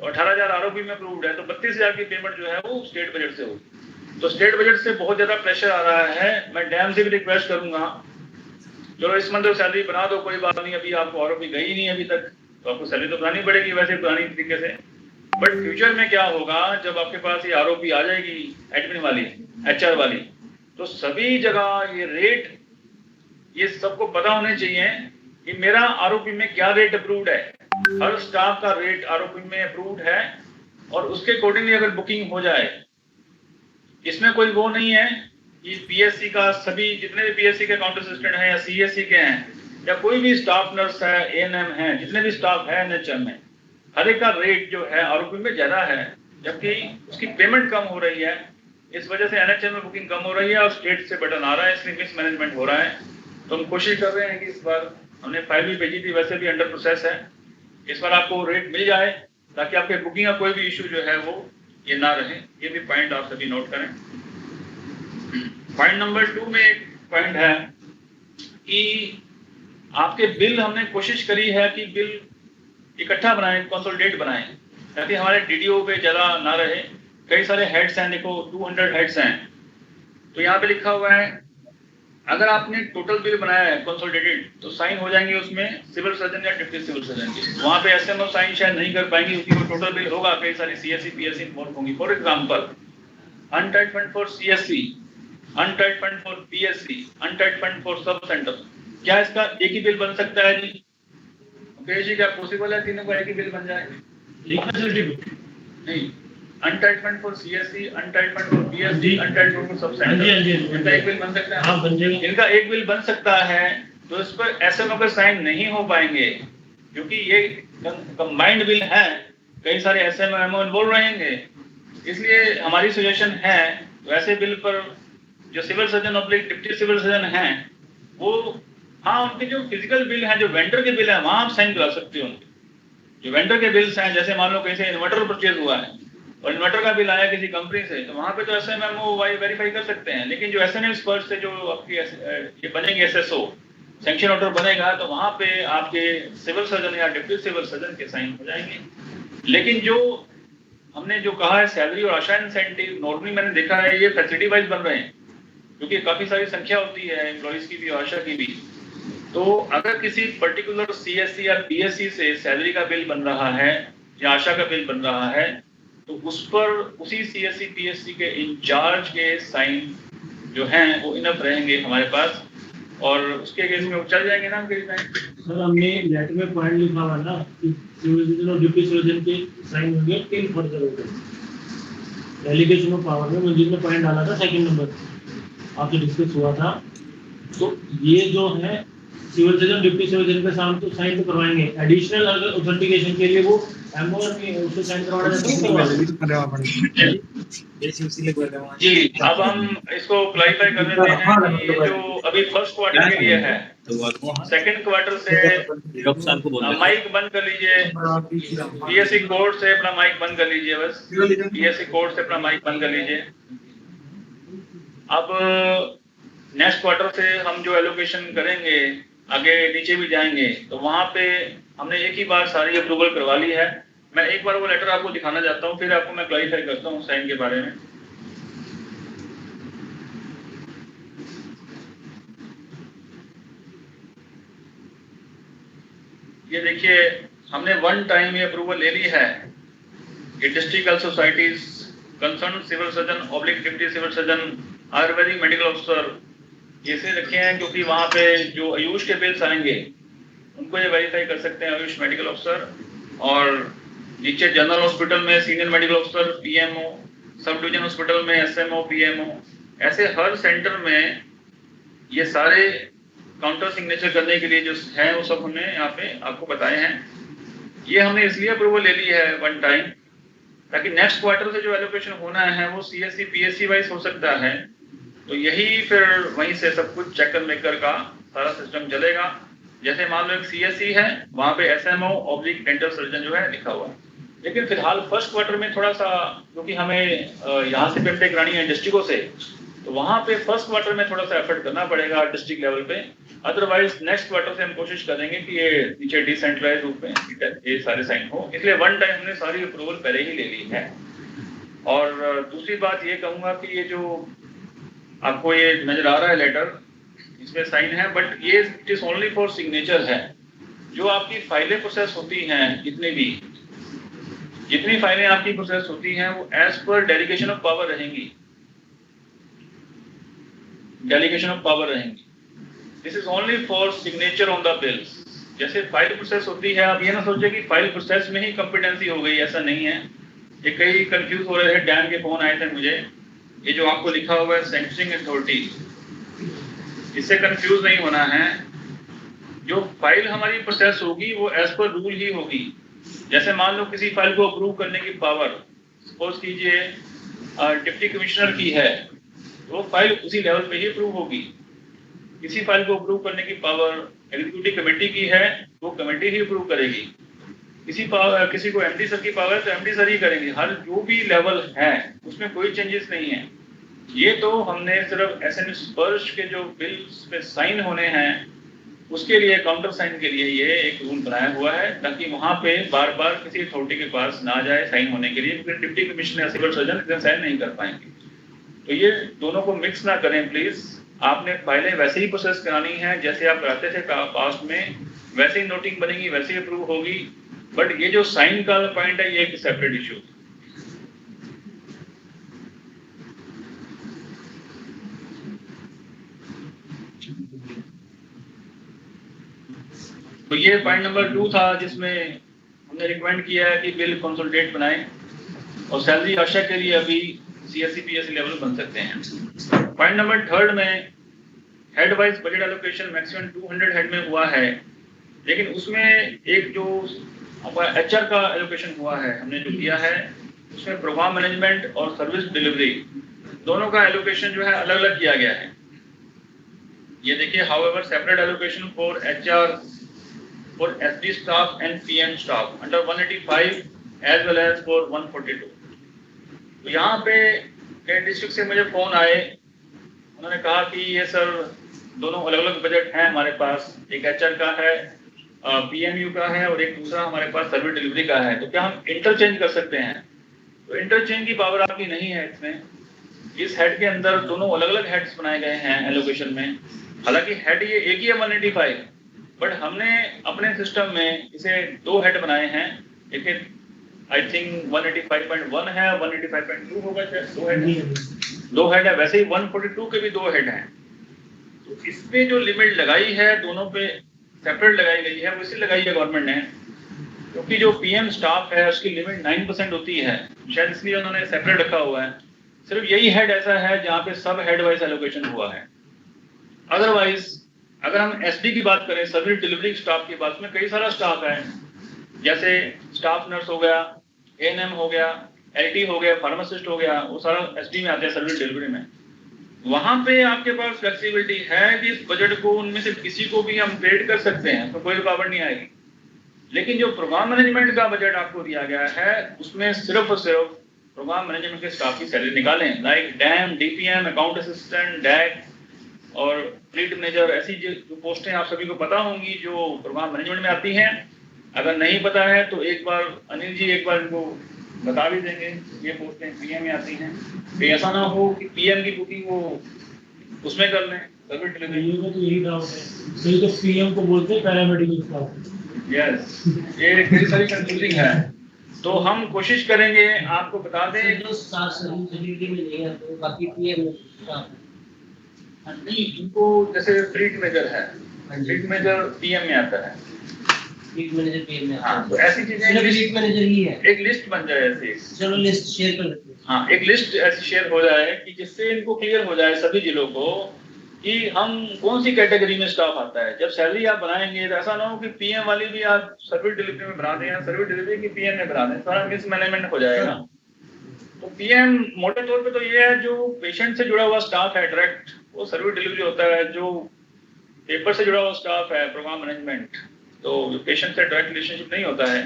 तो 18,000 आरओपी में अप्रूव्ड है, तो 32,000 की पेमेंट जो है वो स्टेट बजट से होगी। तो स्टेट बजट से बहुत ज्यादा प्रेशर आ रहा है। मैं डैम से भी रिक्वेस्ट करूंगा, चलो इस मंथ सैलरी बना दो, कोई बात नहीं, अभी आपको आरओपी गई नहीं अभी तक, तो आपको सैलरी तो बनानी पड़ेगी वैसे पुरानी तरीके से। बट फ्यूचर में क्या होगा, जब आपके पास ये आरओपी आ जाएगी एडमिन वाली, HR वाली, तो सभी जगह ये रेट, ये सबको पता होने चाहिए कि मेरा आरओपी में क्या रेट अप्रूव्ड है। हर स्टाफ का रेट आरओपी में अप्रूव्ड है, और उसके अकॉर्डिंगली अगर बुकिंग हो जाए, इसमें कोई वो नहीं है कि PSC का सभी जितने भी PSC के अकाउंट असिस्टेंट हैं या CSC के हैं या कोई भी स्टाफ नर्स है, ANM है, जितने भी स्टाफ है NHM में, हर एक का रेट जो है आरओपी में ज्यादा है, जबकि उसकी पेमेंट कम हो रही है। इस वजह से NHM में बुकिंग कम हो रही है और स्टेट से बटन आ रहा है, इसलिए मिसमैनेजमेंट हो रहा है। तो हम कोशिश कर रहे हैं कि इस बार, हमने फाइल भी भेजी थी, वैसे भी अंडर प्रोसेस है, इस बार आपको रेट मिल जाए ताकि आपके बुकिंग का कोई भी इशू जो है वो ये ना रहे। ये भी पॉइंट आप सभी नोट करें। पॉइंट नंबर 2 में एक पॉइंट है कि आपके बिल, हमने कोशिश करी है कि बिल इकट्ठा बनाएं, कंसोलिडेट बनाएं, ताकि हमारे DDO पे ज्यादा ना रहे। कई सारे हेड्स हैं, देखो 200 हेड्स हैं, तो यहाँ पे लिखा हुआ है अगर आपने टोटल बिल बनाया है कंसोलिडेटेड, तो साइन हो जाएंगे उसमें सिविल सर्जन या डिप्टी सिविल सर्जन के। वहाँ पे SMO साइन शायद नहीं कर पाएंगे क्योंकि वो टोटल बिल होगा, कई सारी CSC PSC इन्वॉल्व होंगी। For example, untied fund for CSC, untied fund for PSC, untied fund for sub centre, क्या इसका एक ही बिल बन सकता है जी? मुकेश जी, क्या पॉसिबल है तीनों का एक ही बिल बन जाए? नहीं, untied fund for CSC, untied fund for PSC, untied fund for sub centre, इनका एक बिल बन सकता है? हाँ, बन जाएगा। इनका एक बिल बन सकता है, तो इस पर SMO का साइन नहीं हो पाएंगे क्योंकि ये कंबाइंड बिल है, कई सारे SMO इन्वॉल्व रहेंगे। इसलिए हमारी सजेशन है, वैसे बिल पर जो सिविल सर्जन और डिप्टी सिविल सर्जन हैं, वो हाँ, उनके जो फिजिकल बिल हैं, जो वेंडर के बिल हैं, वहां आप साइन करा सकते हो। उनके जो वेंडर के बिल्स हैं, जैसे मान लो कैसे इन्वर्टर परचेज हुआ है और इन्वर्टर का बिल आया किसी कंपनी से, तो वहां पे तो SMO वेरीफाई कर सकते हैं। लेकिन जो SNM स्पर्श से जो आपकी ये बनेंगे SSO सैंक्शन ऑर्डर बनेगा, तो वहां पे आपके सिविल सर्जन या डिप्टी सिविल सर्जन के साइन हो जाएंगे। लेकिन जो हमने जो कहा है सैलरी और आशा इंसेंटिव, नॉर्मली मैंने देखा है ये फैसिलिटी वाइज बन रहे हैं, क्योंकि काफी सारी संख्या होती है एम्प्लॉइज की भी और आशा की भी। तो अगर किसी पर्टिकुलर CSC या PSC से सैलरी का बिल बन रहा है या आशा का बिल बन रहा है, तो उस पर उसी CSC PSC के इंचार्ज के साइन जो हैं वो इनफ रहेंगे हमारे पास, और उसके केस में वो चल जाएंगे ना उनके साइन। सर, हमने लेटर में पॉइंट लिखा हुआ ना कि सिविल सर्जन और डिप्टी सर्जन के साइन होंगे 3 फर्दर होंगे। डेलीगेशन ऑफ पावर में मंजिल में पॉइंट डाला था, सेकंड नंबर आपसे डिस्कस हुआ था। तो ये जो है civil surgeon deputy civil surgeon के साथ तो साइन तो करवाएंगे, एडिशनल अगर ऑथेंटिकेशन के लिए वो MO में उससे साइन करवाना चाहते हैं। जी, अब हम इसको क्लैरिफाई कर देते हैं कि ये जो अभी फर्स्ट क्वार्टर के लिए है, सेकंड क्वार्टर से माइक बंद कर लीजिए, PSC कोड से अपना माइक बंद कर लीजिए, बस PSC कोड से अपना माइक बंद कर लीजिए। अब नेक्स्ट क्वार्टर से हम जो एलोकेशन करेंगे, आगे नीचे भी जाएंगे, तो वहां पे हमने एक ही बार सारी अप्रूवल करवा ली है। मैं एक बार वो लेटर आपको दिखाना चाहता हूँ, फिर आपको मैं क्लैरिफाई करता हूँ साइन के बारे में। ये देखिए, हमने वन टाइम ये अप्रूवल ले ली है कि district health societies concern civil surgeon oblique deputy civil surgeon Ayurvedic medical officer ऐसे रखे हैं, क्योंकि वहाँ पे जो आयुष के बिल्स आएंगे उनको ये वेरीफाई कर सकते हैं आयुष मेडिकल ऑफिसर, और नीचे जनरल हॉस्पिटल में senior medical officer PMO, sub division hospital में SMO PMO, ऐसे हर सेंटर में ये सारे काउंटर सिग्नेचर करने के लिए जो है वो सब हमने यहाँ पे आपको बताए हैं। ये हमने इसलिए अप्रूवल ले ली है वन टाइम, ताकि नेक्स्ट क्वार्टर से जो एलोकेशन होना है वो सीएससी पीएससी वाइज हो सकता है, तो यही फिर वहीं से सब कुछ चेकर मेकर का सारा सिस्टम चलेगा। जैसे मान लो एक सीएससी है, वहाँ पे एसएमओ ऑब्लिक डेंटल सर्जन जो है लिखा हुआ है, लेकिन फिलहाल फर्स्ट क्वार्टर में थोड़ा सा, क्योंकि हमें यहाँ से पेमेंट करानी है डिस्ट्रिक्टों से, तो वहाँ पे फर्स्ट क्वार्टर में थोड़ा सा एफर्ट करना पड़ेगा डिस्ट्रिक्ट लेवल पे। अदरवाइज नेक्स्ट क्वार्टर से हम कोशिश करेंगे कि ये नीचे डिसेंट्रलाइज रूप में ये सारे साइन हो, इसलिए वन टाइम हमने सारी अप्रूवल पहले ही ले ली है। और दूसरी बात ये कहूँगा कि ये जो आपको ये नजर आ रहा है लेटर, इसमें साइन है, बट ये it is only for signature है। जो आपकी फाइलें प्रोसेस होती हैं, जितनी फाइलें आपकी प्रोसेस होती हैं वो as per delegation of power रहेंगी, डेलीगेशन ऑफ पावर रहेंगी। This is only for signature on the bills. जैसे फाइल प्रोसेस होती है, आप ये ना सोचे कि फाइल प्रोसेस में ही कॉम्पिटेंसी हो गई, ऐसा नहीं है। ये कई कंफ्यूज हो रहे थे, डैन के फोन आए थे मुझे, ये जो आपको लिखा हुआ है सैंक्शनिंग अथॉरिटी, इससे कंफ्यूज नहीं होना है। जो फाइल हमारी प्रोसेस होगी वो एज पर रूल ही होगी। जैसे मान लो किसी फाइल को अप्रूव करने की पावर सपोज कीजिए डिप्टी कमिश्नर की है, तो फाइल उसी लेवल पे ही अप्रूव होगी। किसी फाइल को अप्रूव करने की पावर एग्जीक्यूटिव कमेटी की है, वो कमेटी ही अप्रूव करेगी। किसी को एमडी सर की पावर है तो एमडी सर ही करेंगे। हर जो भी लेवल है उसमें कोई चेंजेस नहीं है। ये तो हमने सिर्फ एसएन स्पर्श के जो बिल्स पे साइन होने हैं उसके लिए, काउंटर साइन के लिए ये एक रूल बनाया हुआ है, ताकि वहां पे बार बार किसी अथॉरिटी के पास ना जाए साइन होने के लिए, क्योंकि deputy commissioner civil surgeon sign नहीं कर पाएंगे। तो ये दोनों को मिक्स ना करें प्लीज। आपने फाइलें वैसे ही प्रोसेस करानी है जैसे आप कराते थे पास्ट में, वैसे ही नोटिंग बनेगी, वैसे ही अप्रूव होगी। बट ये जो साइन का पॉइंट है ये एक सेपरेट इशू। तो ये पॉइंट नंबर 2 था, जिसमें हमने रिकमेंड किया है कि बिल कंसोलिडेट बनाएं और सैलरी आशा के लिए अभी सीएससी पीएससी लेवल बन सकते हैं। पॉइंट नंबर 3 में head wise budget allocation maximum 200 head में हुआ है, लेकिन उसमें एक जो एचआर का एलोकेशन हुआ है, हमने जो किया है उसमें प्रोग्राम मैनेजमेंट और सर्विस डिलीवरी दोनों का एलोकेशन जो है अलग अलग किया गया है। ये देखिए, however separate allocation for HR for SD staff and PM staff under 185 as well as for 142। तो यहाँ पे कई डिस्ट्रिक्ट से मुझे फोन आए, उन्होंने कहा कि ये सर दोनों अलग अलग बजट हैं हमारे पास, एक एचआर का है, पीएमयू का है और एक दूसरा हमारे पास सर्विस डिलीवरी का है, तो क्या हम इंटरचेंज कर सकते हैं? तो इंटरचेंज की पावर आपकी नहीं है इसमें। इस हेड के अंदर दोनों अलग अलग हेड्स बनाए गए हैं एलोकेशन में। हालांकि हेड ये एक ही है 185, बट हमने अपने सिस्टम में इसे 2 हेड बनाए हैं। एक आई थिंक 185.1 है, 185.2 होगा शायद, 2 हेड है। वैसे ही 142 के भी 2 हेड हैं। तो इसमें जो लिमिट लगाई है दोनों पे सेपरेट लगाई गई है, वो इसलिए लगाई है गवर्नमेंट ने क्योंकि जो पीएम स्टाफ है उसकी लिमिट 9% होती है, शायद इसलिए उन्होंने सेपरेट रखा हुआ है। सिर्फ यही हेड ऐसा है जहाँ पे सब हेड वाइज एलोकेशन हुआ है। अदरवाइज अगर हम एसडी की बात करें, सर्विस डिलीवरी स्टाफ की बात में कई सारा स्टाफ है, जैसे स्टाफ नर्स हो गया, एएनएम हो गया, एलटी हो गया, फार्मासिस्ट हो गया, वो सारा एसडी में आते हैं सर्विस डिलीवरी में। वहां पे आपके पास फ्लेक्सिबिलिटी है कि इस बजट को उनमें से किसी को भी हम ट्रेड कर सकते हैं, तो कोई रुकावट नहीं आएगी। लेकिन जो प्रोग्राम मैनेजमेंट का बजट आपको दिया गया है उसमें सिर्फ और सिर्फ प्रोग्राम मैनेजमेंट के स्टाफ की सैलरी निकालें, like DAM, DPM, account assistant, DAC और फ्लीट मैनेजर, ऐसी जो पोस्टें आप सभी को पता होंगी जो प्रोग्राम मैनेजमेंट में आती हैं। अगर नहीं पता है तो एक बार अनिल जी एक बार इनको बता भी देंगे, ये पोस्टें पीएम में आती हैं। तो ऐसा ना हो कि पीएम की बुकिंग वो उसमें कर लें, सर्विस डिलीवरी में तो यही डाउट है। सही तो पीएम को बोलते हैं पैरामेडिकल स्टाफ। यस, ये कई सारी कंफ्यूजिंग है, तो हम कोशिश करेंगे आपको बता दें। जो सर्विस डिलीवरी में नहीं है तो बाकी पीएम स्टाफ नहीं, इनको जैसे फ्लीट मेजर है, फ्लीट मेजर पीएम में आता है, फ्लीट मैनेजर पीएम में। हाँ, तो ऐसी चीजें फ्लीट मैनेजर ही है। एक लिस्ट बन जाए ऐसी, चलो लिस्ट शेयर कर लेते हैं। हाँ, एक लिस्ट ऐसी शेयर हो जाए कि जिससे इनको क्लियर हो जाए सभी जिलों को कि हम कौन सी कैटेगरी में स्टाफ आता है। जब सैलरी आप बनाएंगे तो ऐसा ना हो कि पीएम वाली भी आप सर्विस डिलीवरी में बना दें या सर्विस डिलीवरी की पीएम में बना दें, सारा मिस मैनेजमेंट हो जाएगा। तो पीएम मोटे तौर पे तो ये है, जो पेशेंट से जुड़ा हुआ स्टाफ है डायरेक्ट, वो सर्विस डिलीवरी होता है। जो पेपर से जुड़ा हुआ स्टाफ है, प्रोग्राम मैनेजमेंट, तो जो पेशेंट से डायरेक्ट रिलेशनशिप नहीं होता है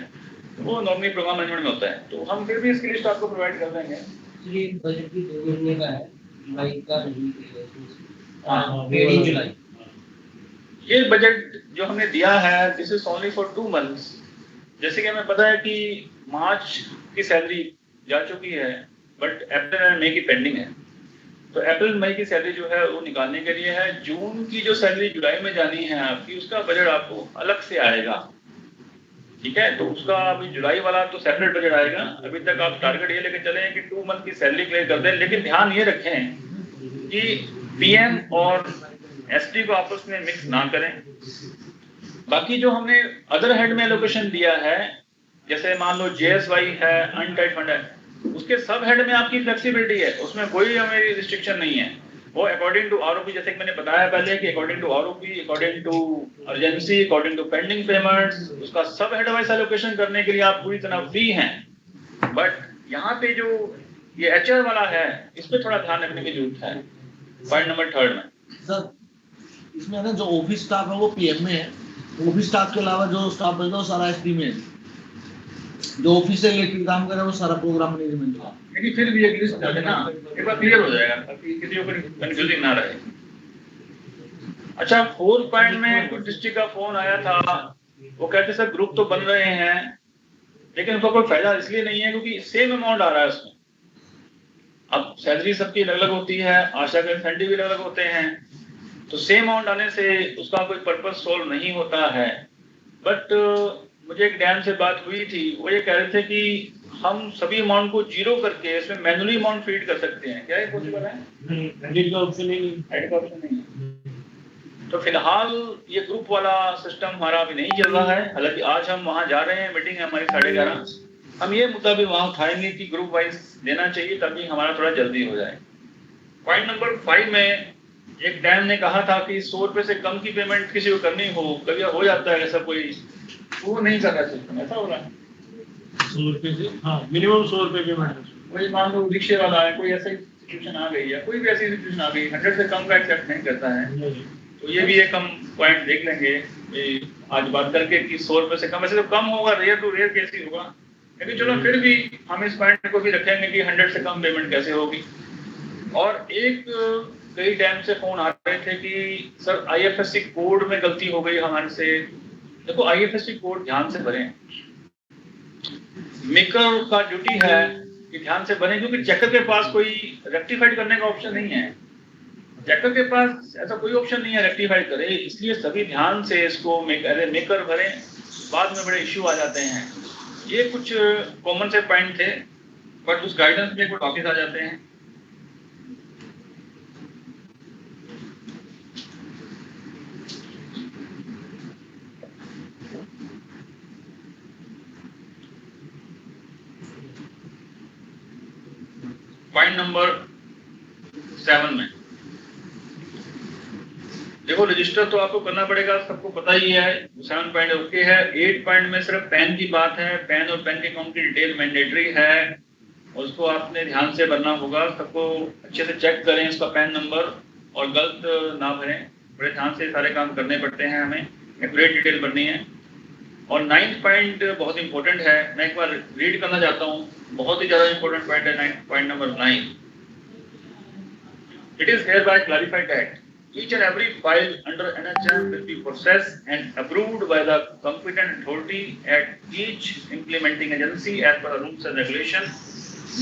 वो नॉर्मली प्रोग्राम मैनेजमेंट में होता है। तो हम फिर भी इसके लिए स्टाफ को प्रोवाइड कर देंगे। ये बजट भी 2 महीने का है, जुलाई का नहीं। जुलाई ये बजट जो हमने दिया है this is only for 2 months. जैसे कि हमें पता है कि मार्च की सैलरी जा चुकी है, बट अप्रैल एंड मई की पेंडिंग है। तो अप्रैल मई की सैलरी जो है वो निकालने के लिए है। जून की जो सैलरी जुलाई में जानी है आपकी, उसका बजट आपको अलग से आएगा, ठीक है। तो उसका अभी जुलाई वाला तो सेपरेट बजट आएगा। अभी तक आप टारगेट ये लेके चले कि 2 मंथ की सैलरी क्लियर कर दें, लेकिन ध्यान ये रखें कि पीएम और एसडी को आपस में मिक्स ना करें। बाकी जो हमने अदर हेड में एलोकेशन दिया है, जैसे मान लो जेएसवाई है, अनटाइड फंड है, उसके सब हेड में आपकी फ्लेक्सिबिलिटी है, उसमें कोई हमें रिस्ट्रिक्शन नहीं है। वो अकॉर्डिंग टू आरओपी, जैसे कि मैंने बताया पहले कि according to ROP, according to urgency, according to pending payments, उसका सब हेड वाइज एलोकेशन करने के लिए आप पूरी तरह फ्री हैं। बट यहाँ पे जो ये एचआर वाला है, इस पे थोड़ा ध्यान रखने की जरूरत है। पॉइंट नंबर 3 में सर, इसमें ना जो ऑफिस स्टाफ है वो पीएम में है, ऑफिस स्टाफ के अलावा जो स्टाफ बचता है वो सारा एसडी में है। जो ऑफिस से रिलेटेड काम करे वो सारा प्रोग्राम मैनेजमेंट का। लेकिन फिर भी एक लिस्ट डाले ना, एक बार क्लियर हो जाएगा ताकि किसी को कंफ्यूजिंग ना रहे। अच्छा, 4 पॉइंट में कुछ डिस्ट्रिक्ट का फोन आया था, वो कहते सर ग्रुप तो बन रहे हैं लेकिन उनका कोई फायदा इसलिए नहीं है क्योंकि सेम अमाउंट आ रहा है उसमें। अब सैलरी सबकी अलग अलग होती है, आशा के इंसेंटिव भी अलग अलग होते हैं, तो सेम अमाउंट आने से उसका कोई पर्पस सोल्व नहीं होता है। बट मुझे एक डैम से बात हुई थी, वो ये कह रहे थे कि हम सभी अमाउंट को जीरो करके इसमें मैनुअली अमाउंट फीड कर सकते हैं। क्या ये पॉसिबल है? नहीं, एडिट का ऑप्शन ही नहीं, एडिट का ऑप्शन नहीं है। तो फिलहाल ये ग्रुप वाला सिस्टम हमारा अभी नहीं चल रहा है। हालांकि आज हम वहां जा रहे हैं, मीटिंग है हमारी 11:30। हम ये मुद्दा भी वहां उठाएंगे कि ग्रुप वाइज देना चाहिए ताकि हमारा थोड़ा जल्दी हो जाए। पॉइंट नंबर 5 में एक डैम ने कहा था कि 100 रुपए से कम की पेमेंट किसी को करनी हो, कभी हो जाता है ऐसा, कोई वो नहीं कर रहा सिस्टम, ऐसा हो रहा है। 100 रुपए से, हाँ मिनिमम 100 रुपए पेमेंट है। वही मान लो रिक्शे वाला है, कोई ऐसी सिचुएशन आ गई है, कोई भी ऐसी सिचुएशन आ गई, 100 से कम का एक्सेप्ट नहीं करता है। तो ये भी एक हम पॉइंट देख लेंगे आज बात करके कि 100 रुपए से कम, वैसे तो कम होगा, रेयर टू रेयर केस ही होगा, लेकिन चलो फिर भी हम इस पॉइंट को भी रखेंगे कि 100 से कम पेमेंट कैसे होगी। और एक कई टाइम से फोन आ रहे थे कि सर आईएफएससी कोड में गलती हो गई हमारे से। देखो आईएफएससी कोड ध्यान से भरें, मेकर का ड्यूटी है कि ध्यान से भरें, क्योंकि चेकर के पास कोई रेक्टिफाइड करने का ऑप्शन नहीं है। चेकर के पास ऐसा कोई ऑप्शन नहीं है रेक्टिफाइड करे, इसलिए सभी ध्यान से इसको मेकर भरें, बाद में बड़े इश्यू आ जाते हैं। ये कुछ कॉमन से पॉइंट थे, बट उस गाइडेंस में कुछ वापिस आ जाते हैं। पॉइंट नंबर 7 में देखो, रजिस्टर तो आपको करना पड़ेगा, सबको पता ही है। 7 पॉइंट ओके है। 8 पॉइंट में सिर्फ पैन की बात है, पैन और पैन के अकाउंट की डिटेल मैंडेटरी है, उसको आपने ध्यान से भरना होगा। सबको अच्छे से चेक करें इसका पैन नंबर और गलत ना भरें, बड़े ध्यान से सारे काम करने पड़ते हैं, हमें एक्यूरेट डिटेल भरनी है। और 9th पॉइंट बहुत इंपॉर्टेंट है, मैं एक बार रीड करना चाहता हूँ, बहुत ही ज्यादा इंपॉर्टेंट पॉइंट है। 9th point number 9, it is hereby clarified that each and every file under NHM will be processed and approved by the competent authority at each implementing agency as per the rules and regulations.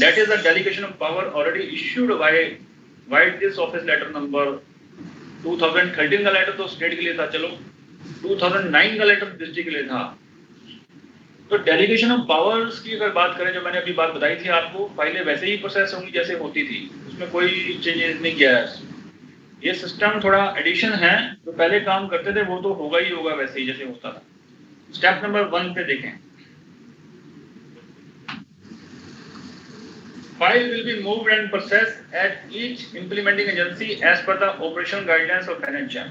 That is the delegation of power already issued by this office letter number 2013 का letter तो state के लिए था, चलो 2009 का letter district के लिए था। तो डेलीगेशन ऑफ पावर्स की अगर बात करें, जो मैंने अभी बात बताई थी आपको, फाइलें वैसे ही प्रोसेस होंगी जैसे होती थी, उसमें कोई चेंजेस नहीं किया है। ये सिस्टम थोड़ा एडिशन है, जो पहले काम करते थे वो तो होगा ही होगा वैसे ही जैसे होता था। स्टेप नंबर 1 पे देखें, File will be moved and processed at each implementing agency as per the operational guidelines of NHM.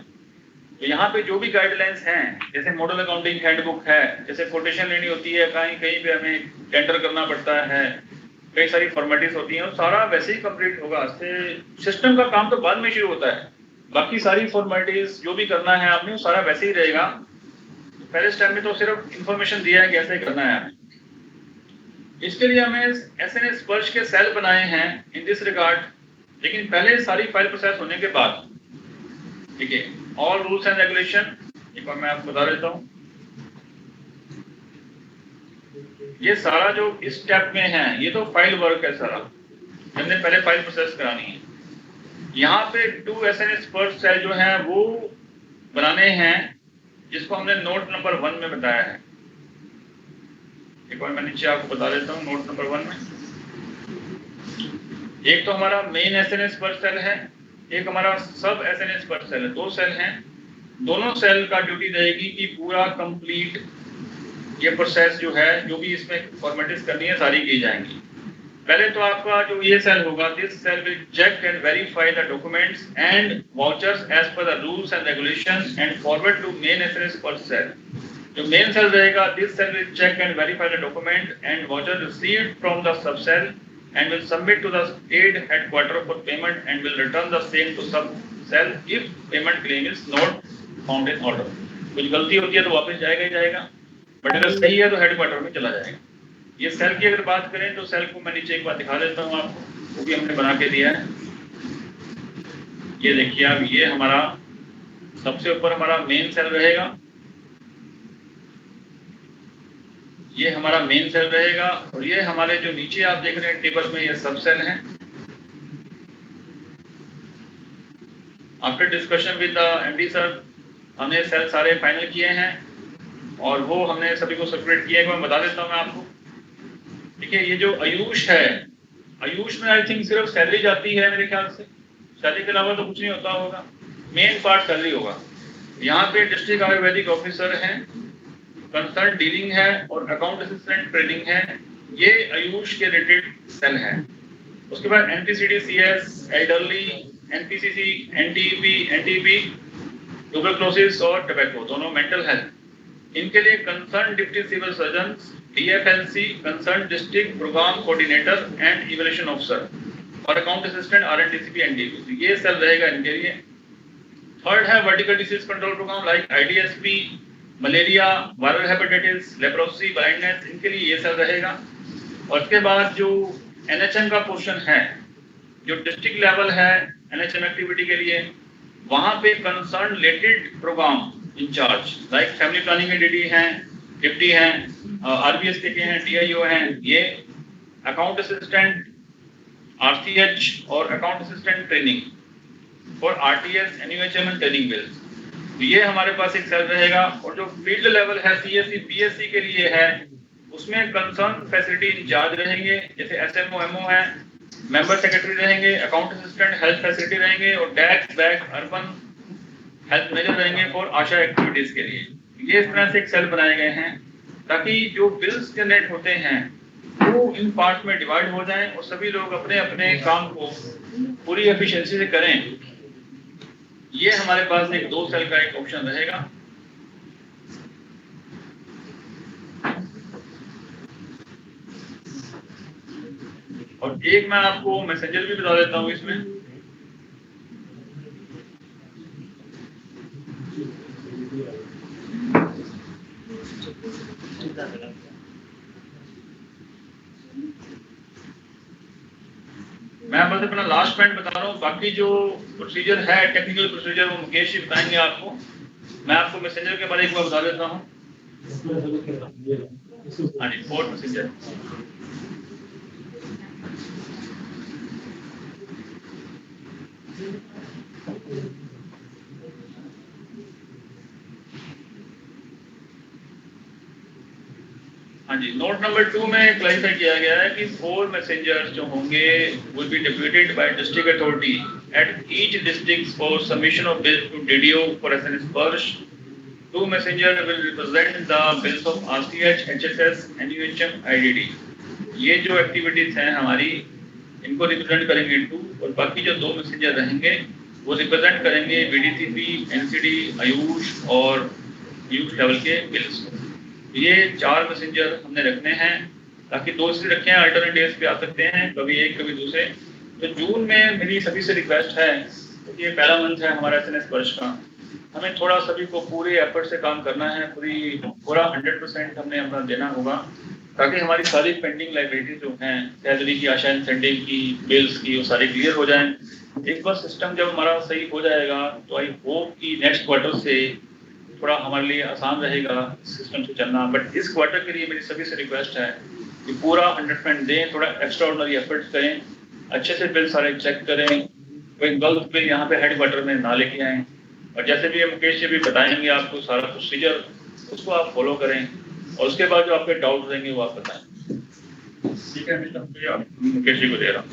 तो यहाँ पे जो भी गाइडलाइंस हैं, जैसे मॉडल अकाउंटिंग हैंडबुक है, जैसे कोटेशन लेनी होती है, कहीं पे हमें टेंडर करना पड़ता है, कई सारी फॉर्मेलिटीज होती हैं, सारा वैसे ही कंप्लीट होगा। सिस्टम का काम तो बाद में शुरू होता है, बाकी सारी फॉर्मेलिटीज जो भी करना है आपने वो सारा वैसे ही रहेगा। पहले स्टेप में तो सिर्फ इंफॉर्मेशन दिया है कैसे करना है हमें। इसके लिए हमें एसएनएस स्पर्श के सेल बनाए हैं इन दिस रिगार्ड, लेकिन पहले सारी फाइल प्रोसेस होने के बाद, ठीक है, ऑल रूल्स एंड रेगुलेशन एक बार मैं आपको बता देता हूँ। ये सारा जो इस स्टेप में है ये तो फाइल वर्क है सारा, हमने पहले फाइल प्रोसेस करानी है। यहाँ पे 2 एसएनएस स्पर्श सेल जो है वो बनाने हैं, जिसको हमने नोट नंबर 1 में बताया है। एक बार मैं नीचे आपको बता देता हूँ नोट नंबर 1 में। एक तो हमारा मेन एसएनएस स्पर्श सेल है, एक हमारा सब एसएनएस स्पर्श सेल है, 2 सेल हैं। दोनों सेल का ड्यूटी रहेगी कि पूरा कंप्लीट ये प्रोसेस जो है, जो भी इसमें फॉर्मेलिटीज करनी है सारी की जाएंगी। पहले तो आपका जो ये सेल होगा, this cell will check and verify the documents and vouchers as per the rules and regulations and forward to main SNS Sparsh cell. जो मेन सेल रहेगा, this cell will check and verify the document and voucher received from the sub cell and will submit to the state headquarter for payment and will return the same to sub cell if payment claim is not found in order। कुछ गलती होती है तो वापस जाएगा ही जाएगा, but अगर सही है तो हेडक्वार्टर में चला जाएगा। ये सेल की अगर बात करें तो सेल को मैं नीचे एक बार दिखा देता हूँ आपको, वो भी हमने बना के दिया है। ये देखिए अब ये हमारा सबसे ऊपर हमारा मेन सेल रहेगा, ये हमारा मेन सेल रहेगा, और ये हमारे जो नीचे आप देख रहे हैं टेबल में ये सब सेल हैं। After discussion with the MD sir हमने सेल सारे फाइनल किए हैं और वो हमने सभी को सर्कुलेट किया है। मैं बता देता हूँ मैं आपको, ठीक है। ये जो आयुष है, आयुष में आई थिंक सिर्फ सैलरी जाती है मेरे ख्याल से, सैलरी के अलावा तो कुछ नहीं होता होगा, मेन पार्ट सैलरी होगा। यहाँ पे डिस्ट्रिक्ट आयुर्वेदिक ऑफिसर हैं, कंसर्न डीलिंग है और अकाउंट असिस्टेंट ट्रेनिंग है, ये आयुष के रिलेटेड सेल है। उसके बाद NPCD CS, elderly, NPCC, NTP, NTP, tuberculosis और टबैको, दोनों मेंटल हेल्थ, इनके लिए concern deputy civil surgeon, DFLC, concern district programme coordinator and evaluation officer और अकाउंट असिस्टेंट आरएनटीसीपी, एनडीपी, ये सेल रहेगा इनके लिए। थर्ड है vertical disease control programme like IDSP, malaria, viral hepatitis, leprosy, blindness, इनके लिए ये सेल रहेगा। और उसके बाद जो एनएचएम का पोर्शन है, जो डिस्ट्रिक्ट लेवल है एनएचएम एक्टिविटी के लिए, वहां पे concern related programme incharge like family planning के डीडी हैं, डिप्टी हैं, आरबीएस के हैं, डीआईओ हैं, ये अकाउंट असिस्टेंट, आरसीएच और account assistant training for RTS, NUHM and training bills, ये हमारे पास एक सेल रहेगा। और जो फील्ड लेवल है सीएससी, बीएससी के लिए है, उसमें कंसर्न फैसिलिटी इंचार्ज रहेंगे, जैसे एसएमओ, एमओ है, मेंबर सेक्रेटरी रहेंगे, अकाउंट असिस्टेंट, हेल्थ फैसिलिटी रहेंगे और डैक्स, बैक, अर्बन हेल्थ मैनेजर रहेंगे फॉर आशा एक्टिविटीज के लिए। ये इस तरह से एक सेल बनाए गए हैं ताकि जो बिल्स जनरेट होते हैं वो इन पार्ट में डिवाइड हो जाएं और सभी लोग अपने अपने काम को पूरी एफिशिएंसी से करें। ये हमारे पास एक 2 सेल का एक ऑप्शन रहेगा। और एक मैं आपको मैसेंजर भी बता देता हूं इसमें। मैं बस अपना लास्ट पॉइंट बता रहा हूँ, बाकी जो प्रोसीजर है टेक्निकल प्रोसीजर वो मुकेश जी बताएंगे आपको। मैं आपको मैसेंजर के बारे में एक बार बता देता हूँ। हाँ जी, 4 मैसेंजर। हाँ जी, नोट नंबर 2 में क्लैरिफाई किया गया है कि 4 मैसेंजर्स जो होंगे will be deputed by district authority at each district for submission of bill to DDO for SNS Sparsh. 2 messengers will represent the bills of RCH, HSS, NUHM, IDD. ये जो activities हैं हमारी इनको रिप्रेजेंट करेंगे to, और बाकी जो 2 messenger रहेंगे वो रिप्रेजेंट करेंगे बीडीसीपी, एनसीडी, आयुष और यूथ लेवल के बिल्स। ये 4 मैसेंजर हमने रखने हैं, ताकि 2 से रखे हैं, अल्टरनेट डेज पे आ सकते हैं, कभी एक कभी दूसरे। तो जून में मेरी सभी से रिक्वेस्ट है, क्योंकि ये पहला मंथ है हमारा एसएनएस वर्ष का, हमें थोड़ा सभी को पूरे एफर्ट से काम करना है, पूरा 100% हमने अपना देना होगा, ताकि हमारी सारी पेंडिंग लाइबिलिटी जो हैं, सैलरी की, आशा इंसेंटिव की, बिल्स की, वो सारी क्लियर हो जाएं। एक बार सिस्टम जब हमारा सही हो जाएगा तो आई होप कि नेक्स्ट क्वार्टर से थोड़ा हमारे लिए आसान रहेगा सिस्टम से चलना। बट इस क्वार्टर के लिए मेरी सभी से रिक्वेस्ट है कि पूरा 100% दें, थोड़ा एक्स्ट्रा ऑर्डिनरी एफर्ट्स करें, अच्छे से बिल सारे चेक करें, कोई गलत बिल यहाँ पे हेड क्वार्टर में ना लेके आएँ, और जैसे भी मुकेश जी भी बताएंगे आपको सारा प्रोसीजर, उसको आप फॉलो करें, और उसके बाद जो आपके डाउट रहेंगे वो आप बताएं। ठीक है मिस्टर मुकेश जी को दे रहा हूँ।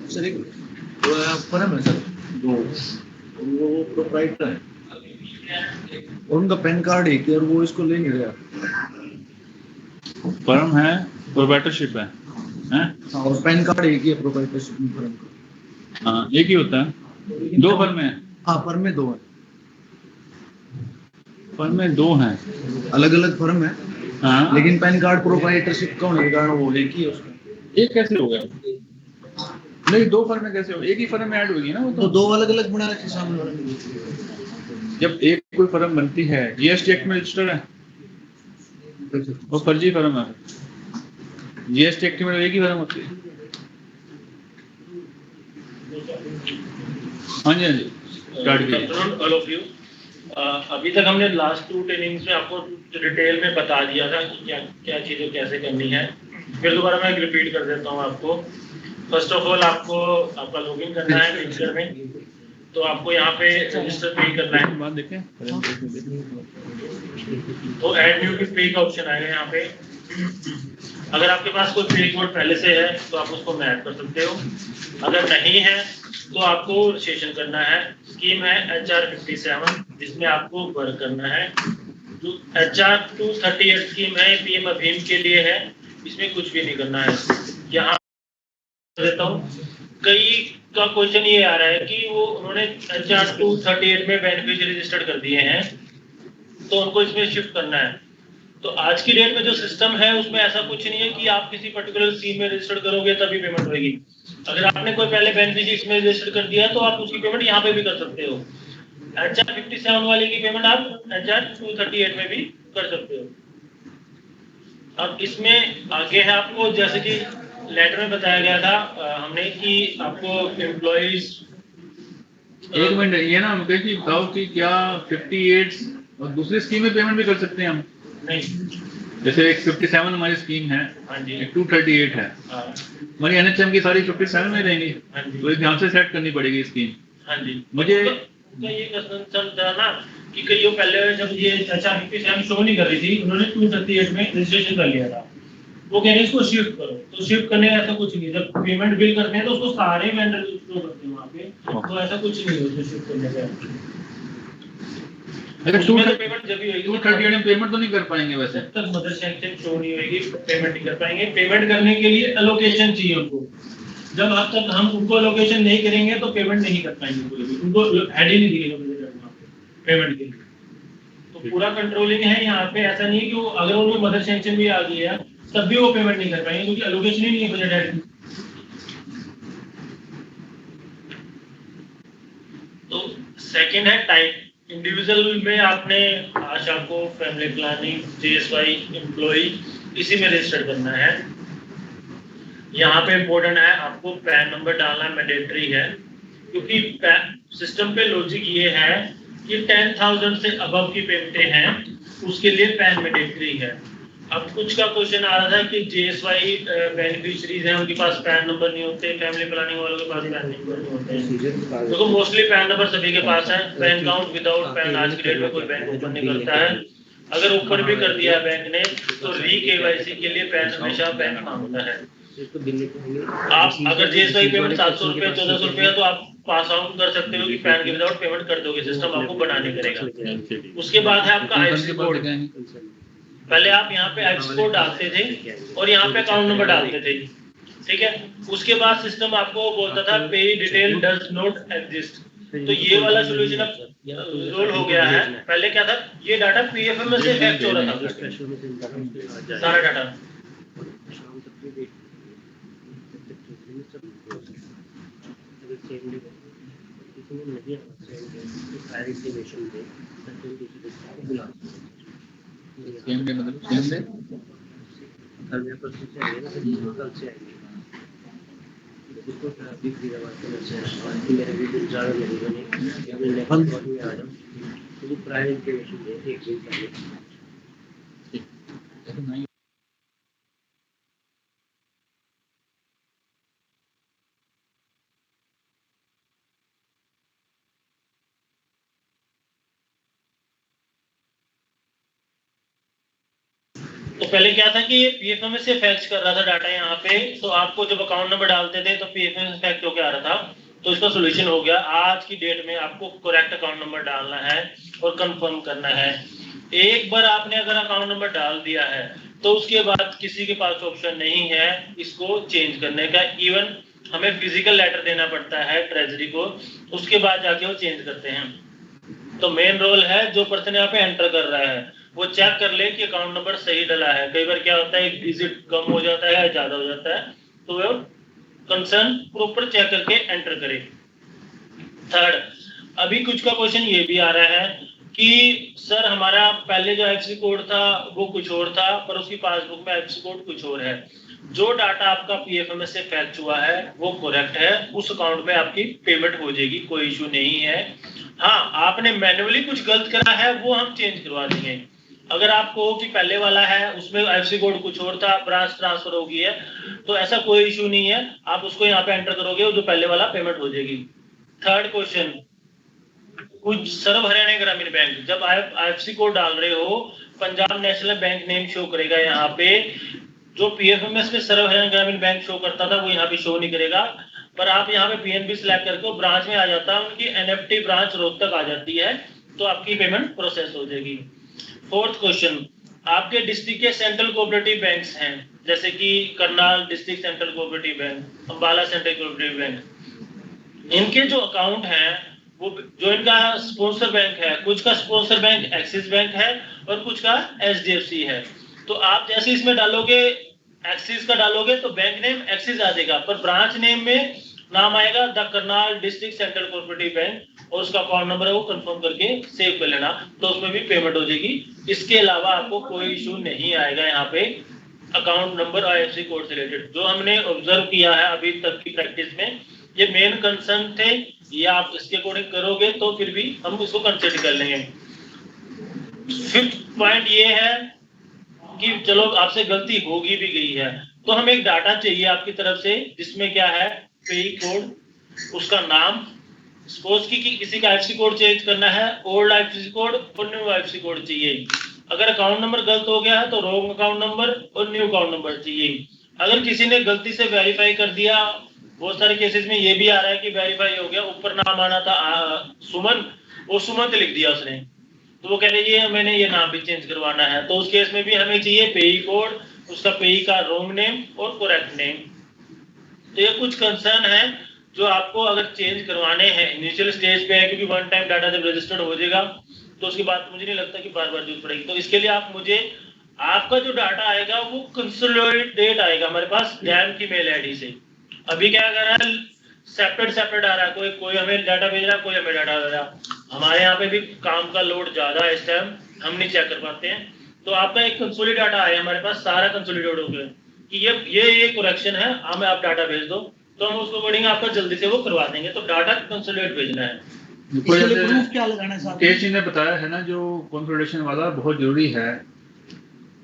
सर एक फर्म है सर, वो प्रोप्राइटर है, उनका पैन कार्ड है कि और वो इसको ले नहीं रहा। फर्म है, प्रोप्राइटरशिप है, हैं? हाँ, और पैन कार्ड एक ही है प्रोप्राइटरशिप फर्म का। हाँ, एक ही होता है, 2 फर्म है। हाँ, फर्म में 2 है, फर्म में 2 हैं, अलग अलग फर्म है। हाँ, लेकिन पैन कार्ड प्रोप्राइटरशिप का होने के कारण वो एक ही है उसका। एक कैसे हो गया? नहीं, 2 फर्म में कैसे हो? एक ही फर्म में ऐड होगी ना वो तो 2 अलग अलग बना रखे शामिल हो रहे। जब एक कोई फर्म बनती है, जीएसटी एक्ट में रजिस्टर्ड है, वो फर्जी फर्म है। जीएसटी एक्ट में एक ही फर्म होती है। हाँ जी, हाँ जी, स्टार्ट कीजिए। ऑल ऑफ यू, अभी तक हमने लास्ट 2 ट्रेनिंग्स में आपको डिटेल में बता दिया था कि क्या क्या चीज़ें कैसे करनी है। फिर दोबारा मैं रिपीट कर देता हूँ आपको। फर्स्ट ऑफ ऑल आपको आपका लॉगिन करना है रजिस्टर में, तो आपको यहाँ पे रजिस्टर पे करना है। बात देखें, तो ऐड न्यू पे का ऑप्शन आएगा यहाँ पे। अगर आपके पास कोई पे कोड पहले से है तो आप उसको ऐड कर सकते हो, अगर नहीं है तो आपको रजिस्ट्रेशन करना है। स्कीम है HR 57, जिसमें आपको वर्क करना है। जो HR 238 स्कीम है, PM अफीम के लिए है, इसमें कुछ भी नहीं करना है। यहाँ देता हूँ, कई का क्वेश्चन ये आ रहा है कि वो उन्होंने HR 238 में बेनिफिशियरी रजिस्टर्ड कर दिए हैं, तो उनको इसमें शिफ्ट करना है। तो आज की डेट में जो सिस्टम है उसमें ऐसा कुछ नहीं है कि आप किसी पर्टिकुलर स्कीम में रजिस्टर करोगे तभी पेमेंट होगी। अगर आपने कोई पहले बेनिफिशियरी इसमें रजिस्टर कर दिया तो आप उसकी पेमेंट यहाँ पे भी कर सकते हो। HR 57 वाले की पेमेंट आप HR 238 में भी कर सकते हो। अब इसमें आगे है आपको, जैसे कि लेटर में बताया गया था हमने कि आपको एम्प्लॉइज। एक मिनट, ये ना मुकेश जी बताओ कि क्या 58 और दूसरी स्कीम में पेमेंट भी कर सकते हैं हम? नहीं, जैसे एक 57 हमारी स्कीम है, हाँ जी, एक 238 है, हाँ हमारी NHM की सारी 57 में रहेंगी, हाँ जी, तो एक ध्यान से सेट करनी पड़ेगी स्कीम। हाँ जी। मुझे तो ये क्वेश्चन चल रहा ना कि कईयों पहले जब ये HR 57 शो नहीं कर रही थी, उन्होंने 238 में रजिस्ट्रेशन कर लिया था। वो कह रहे हैं इसको शिफ्ट करो, तो शिफ्ट करने का ऐसा कुछ नहीं है। जब पेमेंट बिल करते हैं तो उसको सारे वेंडर शो करते हैं वहाँ पे, तो ऐसा कुछ नहीं है उसको शिफ्ट करने का। अगर उसमें तो पेमेंट जब भी होगी 238 में पेमेंट तो नहीं कर पाएंगे वैसे। जब तक मदर सैंक्शन शो नहीं होगी पेमेंट नहीं कर पाएंगे। पेमेंट करने के लिए एलोकेशन चाहिए उनको। जब अब तक हम उनको एलोकेशन नहीं करेंगे तो पेमेंट नहीं कर पाएंगे कोई भी, उनको हेड ही नहीं दिएगा वहाँ पे पेमेंट के लिए। तो पूरा कंट्रोलिंग है यहाँ पे। ऐसा नहीं है कि वो अगर उनको मदर सैंक्शन भी आ गई है तब भी वो पेमेंट नहीं कर पाएंगे, क्योंकि एलोकेशन ही नहीं है बजट हेड की। तो सेकंड है टाइप। इंडिविजुअल में आपने आशा को फैमिली प्लानिंग जेएसवाई एम्प्लॉय इसी में रजिस्टर करना है। यहाँ पे इम्पोर्टेंट है आपको पैन नंबर डालना मैंडेटरी है, क्योंकि सिस्टम पे लॉजिक ये है कि 10,000 से अबव की पेमेंटें हैं उसके लिए पैन मैंडेटरी है। अब कुछ का क्वेश्चन आ रहा था कि जेएसवाई बेनिफिशियरीज हैं उनके पास पैन नंबर नहीं होते, फैमिली प्लानिंग वालों के पास पैन नंबर नहीं होते। तो मोस्टली पैन नंबर सभी के पास है। बैंक अकाउंट विदाउट पैन आज की डेट में कोई बैंक ओपन नहीं करता है। अगर ओपन भी कर दिया बैंक ने तो री केवाईसी के लिए पैन हमेशा बैंक मांगता है। आप अगर जेएसवाई पेमेंट 700 रुपये 1400 रुपये तो आप पास आउट कर सकते हो कि पैन के विदाउट पेमेंट कर दोगे, सिस्टम आपको बनाने करेगा। उसके बाद है आपका आईएफएससी कोड। पहले आप यहाँ पे आईएफएससी कोड डालते थे और यहाँ पे अकाउंट नंबर डालते थे, ठीक है। उसके बाद सिस्टम आपको बोलता था पे डिटेल डज नॉट एग्जिस्ट। तो ये वाला सोल्यूशन अब रोल हो गया है। पहले क्या था, ये डाटा पीएफएम में से फैक्ट हो रहा था सारा डाटा। सेम डे मतलब सेम डे नहीं। तो पहले क्या था कि ये पीएफएम से फैक्ट कर रहा था डाटा यहाँ पे, तो आपको जब अकाउंट नंबर डालते थे तो पीएफएम से फैक्ट होके आ रहा था। तो इसका सोल्यूशन हो गया। आज की डेट में आपको करेक्ट अकाउंट नंबर डालना है और कंफर्म करना है। एक बार आपने अगर अकाउंट नंबर डाल दिया है तो उसके बाद किसी के पास ऑप्शन नहीं है इसको चेंज करने का। इवन हमें फिजिकल लेटर देना पड़ता है ट्रेजरी को, उसके बाद जाके वो चेंज करते हैं। तो मेन रोल है जो पर्सन यहाँ पे एंटर कर रहा है वो चेक कर ले कि अकाउंट नंबर सही डला है। कई बार क्या होता है एक डिजिट कम हो जाता है या ज्यादा हो जाता है, तो वो कंसर्न प्रॉपर चेक करके एंटर करे। थर्ड, अभी कुछ का क्वेश्चन ये भी आ रहा है कि सर हमारा पहले जो आईएफएससी कोड था वो कुछ और था पर उसकी पासबुक में आईएफएससी कोड कुछ और है। जो डाटा आपका पीएफएमएस से फैक्ट हुआ है वो करेक्ट है, उस अकाउंट में आपकी पेमेंट हो जाएगी, कोई इशू नहीं है। हाँ, आपने मैन्युअली कुछ गलत करा है वो हम चेंज करवा देंगे। अगर आपको कि पहले वाला है उसमें आईएफएससी कोड कुछ और था, ब्रांच ट्रांसफर हो गई है, तो ऐसा कोई इशू नहीं है। आप उसको यहाँ पे एंटर करोगे जो पहले वाला पेमेंट हो जाएगी। थर्ड क्वेश्चन, कुछ सर्व हरियाणा ग्रामीण बैंक, जब आप आईएफएससी कोड डाल रहे हो Punjab national bank name show करेगा यहाँ पे। जो पीएफएमएस में सर्व हरियाणा ग्रामीण बैंक शो करता था वो यहाँ पे शो नहीं करेगा, पर आप यहाँ पे पीएनबी सिलेक्ट करके ब्रांच में आ जाता है, उनकी एनएफटी ब्रांच रोहतक आ जाती है, तो आपकी पेमेंट प्रोसेस हो जाएगी। फोर्थ क्वेश्चन, आपके डिस्ट्रिक्ट के सेंट्रल कोऑपरेटिव बैंक्स हैं जैसे कि Karnal district central cooperative bank, Ambala central cooperative bank, इनके जो अकाउंट हैं वो जो इनका स्पॉन्सर बैंक है, कुछ का स्पॉन्सर बैंक एक्सिस बैंक है और कुछ का एचडीएफसी है। तो आप जैसे इसमें डालोगे एक्सिस का डालोगे तो बैंक नेम एक्सिस आ जाएगा, पर ब्रांच नेम में नाम आएगा the Karnal district central cooperative bank और उसका अकाउंट नंबर है वो कंफर्म करके सेव कर लेना, तो उसमें भी पेमेंट हो जाएगी। इसके अलावा आपको कोई इशू नहीं आएगा यहाँ पे अकाउंट नंबर आईएफएससी कोड से रिलेटेड। जो हमने ऑब्जर्व किया है अभी तक की प्रैक्टिस में, ये मेन कंसर्न थे, ये आप इसके अकॉर्डिंग करोगे तो फिर भी हम इसको कंसिडर कर लेंगे। फिफ्थ पॉइंट ये है कि चलो आपसे गलती होगी भी गई है तो हमें एक डाटा चाहिए आपकी तरफ से जिसमें क्या है पेई कोड, उसका नाम, सपोज की किसी का आईएफएससी कोड चेंज करना है, ओल्ड आईएफएससी कोड और न्यू आईएफएससी कोड चाहिए। अगर अकाउंट नंबर गलत हो गया है तो रॉन्ग अकाउंट नंबर और न्यू अकाउंट नंबर चाहिए। अगर किसी ने गलती से वेरीफाई कर दिया, बहुत सारे केसेस में ये भी आ रहा है कि वेरीफाई हो गया, ऊपर नाम आना था सुमन, वो सुमंत लिख दिया उसने, तो वो कह रहे ये मैंने ये नाम भी चेंज करवाना है, तो उस केस में भी हमें चाहिए पेई कोड, उसका पेई का रॉन्ग नेम और करेक्ट नेम। तो ये कुछ कंसर्न है जो आपको अगर चेंज करवाने हैं, इनिशियल स्टेज पे है, क्योंकि वन टाइम डाटा जब रजिस्टर्ड हो जाएगा तो उसके बाद मुझे नहीं लगता कि बार बार जरूरत पड़ेगी। तो इसके लिए आप मुझे, आपका जो डाटा आएगा वो कंसोलिडेट आएगा हमारे पास डैम की मेल आईडी से। अभी क्या कर रहा है, सेपरेट आ रहा है, कोई हमें डाटा भेज रहा है, कोई हमें डाटा भेज रहा है। हमारे यहाँ पे भी काम का लोड ज्यादा है इस टाइम, हम नहीं चेक कर पाते हैं। तो आपका एक कंसोलिडेट डाटा आया हमारे पास, सारा कंसोलिडेट हो गया कि ये करेक्शन है, हमें आप डाटा भेज दो, तो हम उसको अकॉर्डिंग आपका जल्दी से वो करवा देंगे। तो डाटा कंसोलिडेट भेजना है। इसके लिए प्रूफ क्या लगाना है साहब? केश जी ने बताया है ना, जो कंसोलिडेशन वाला बहुत जरूरी है।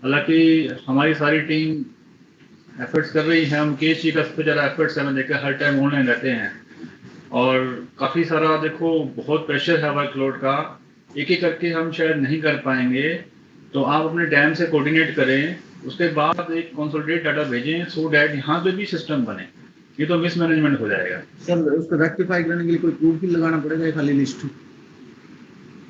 हालांकि हमारी सारी टीम एफर्ट्स कर रही है, हम केश जी का सबसे ज़्यादा एफर्ट्स है, मैं देखा हर टाइम ऑनलाइन रहते हैं और काफ़ी सारा देखो बहुत प्रेशर है वर्कलोड का, एक एक करके हम शायद नहीं कर पाएंगे। तो आप अपने डैम से कोऑर्डिनेट करें, उसके बाद एक कंसोलिडेट डाटा भेजें सो डैट यहाँ पे भी सिस्टम बने, ये तो मिसमैनेजमेंट हो जाएगा। सर उसको रेक्टिफाई करने के लिए कोई प्रूफ भी लगाना पड़ेगा या खाली लिस्ट?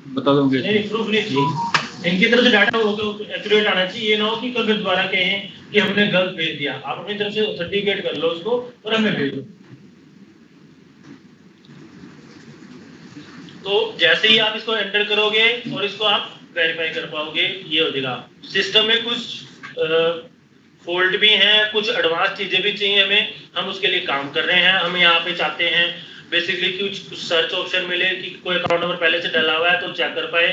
बता दोगे? नहीं, प्रूफ नहीं चाहिए, इनकी तरफ से डाटा एक्यूरेट आना चाहिए। ये ना हो कि कल दोबारा कहें कि हमने गलत भेज दिया, आप अपनी तरफ से ऑथेंटिकेट कर लो उसको और हमें भेज दो। तो जैसे ही आप इसको एंटर करोगे और इसको आप वेरीफाई कर पाओगे, ये हो जाएगा। सिस्टम में कुछ फॉल्ट भी हैं, कुछ एडवांस चीजें भी चाहिए हमें, हम उसके लिए काम कर रहे हैं। हम यहाँ पे चाहते हैं बेसिकली कुछ सर्च ऑप्शन मिले कि कोई अकाउंट नंबर पहले से डला हुआ है तो चेक कर पाए,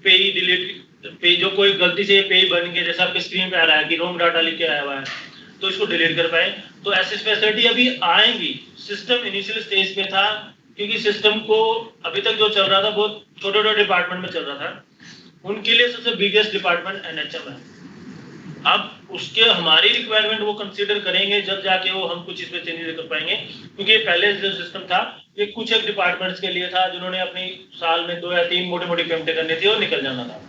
पेई डिलीट, पे जो कोई गलती से पेई बन के जैसा आपके स्क्रीन पे आ रहा है कि रॉन्ग डाटा लिखे आया हुआ है तो इसको डिलीट कर पाए। तो ऐसी फैसिलिटी अभी आएंगी। सिस्टम इनिशियल स्टेज पे था, क्योंकि सिस्टम को अभी तक जो चल रहा था बहुत छोटे डिपार्टमेंट में चल रहा था, उनके लिए सबसे बिगेस्ट डिपार्टमेंट एनएचएम है। अब उसके हमारी रिक्वायरमेंट वो कंसीडर करेंगे जब जाके वो हम कुछ इसमें चेंजेस कर पाएंगे, क्योंकि पहले जो सिस्टम था ये कुछ एक डिपार्टमेंट्स के लिए था जिन्होंने अपनी साल में 2 या 3 मोटी पेमेंटें करनी थी और निकल जाना था।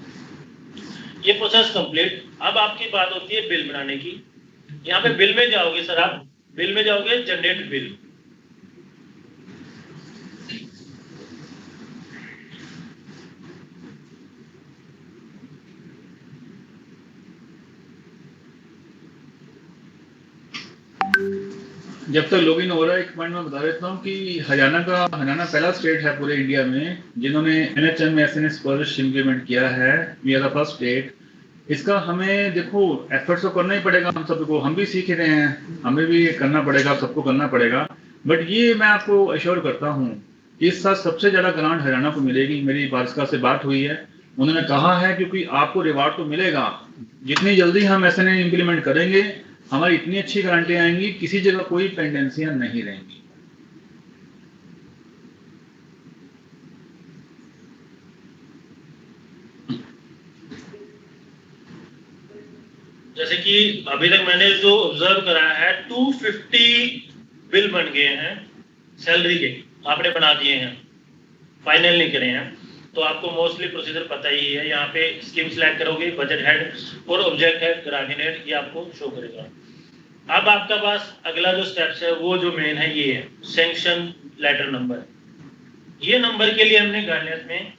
ये प्रोसेस कंप्लीट। अब आपकी बात होती है बिल बनाने की। यहाँ पे बिल में जाओगे सर, आप बिल में जाओगे, जनरेट बिल, जब तक लॉगिन हो रहा है एक पॉइंट मैं बता देता हूँ कि हरियाणा पहला स्टेट है पूरे इंडिया में जिन्होंने NHM SNS स्कॉलरशिप इंप्लीमेंट किया है। We are the first state. इसका हमें देखो एफर्ट्स तो करना ही पड़ेगा, हम सबको, हम भी सीख रहे हैं, हमें भी करना पड़ेगा, सबको करना पड़ेगा। बट ये मैं आपको अश्योर करता हूँ इस साल सबसे ज्यादा ग्रांट हरियाणा को मिलेगी। मेरी बारिस्का से बात हुई है, उन्होंने कहा है क्योंकि आपको रिवार्ड तो मिलेगा, जितनी जल्दी हम SNA इंप्लीमेंट करेंगे हमारी इतनी अच्छी गारंटी आएंगी, किसी जगह कोई पेंडेंसियां नहीं रहेंगी। जैसे कि अभी तक मैंने जो ऑब्जर्व करा है 250 बिल बन गए हैं सैलरी के, आपने बना दिए हैं, फाइनल नहीं करे हैं। तो आपको मोस्टली प्रोसीजर पता ही है। यहाँ पे स्कीम सिलेक्ट करोगे, बजट हेड और ऑब्जेक्ट हेड, ग्रामीण हेड, ये आपको शो करेगा। अब आपका पास अगला जो स्टेप्स है वो जो मेन है ये है सैंक्शन लेटर नंबर। ये नंबर के लिए हमने गाइडलाइंस में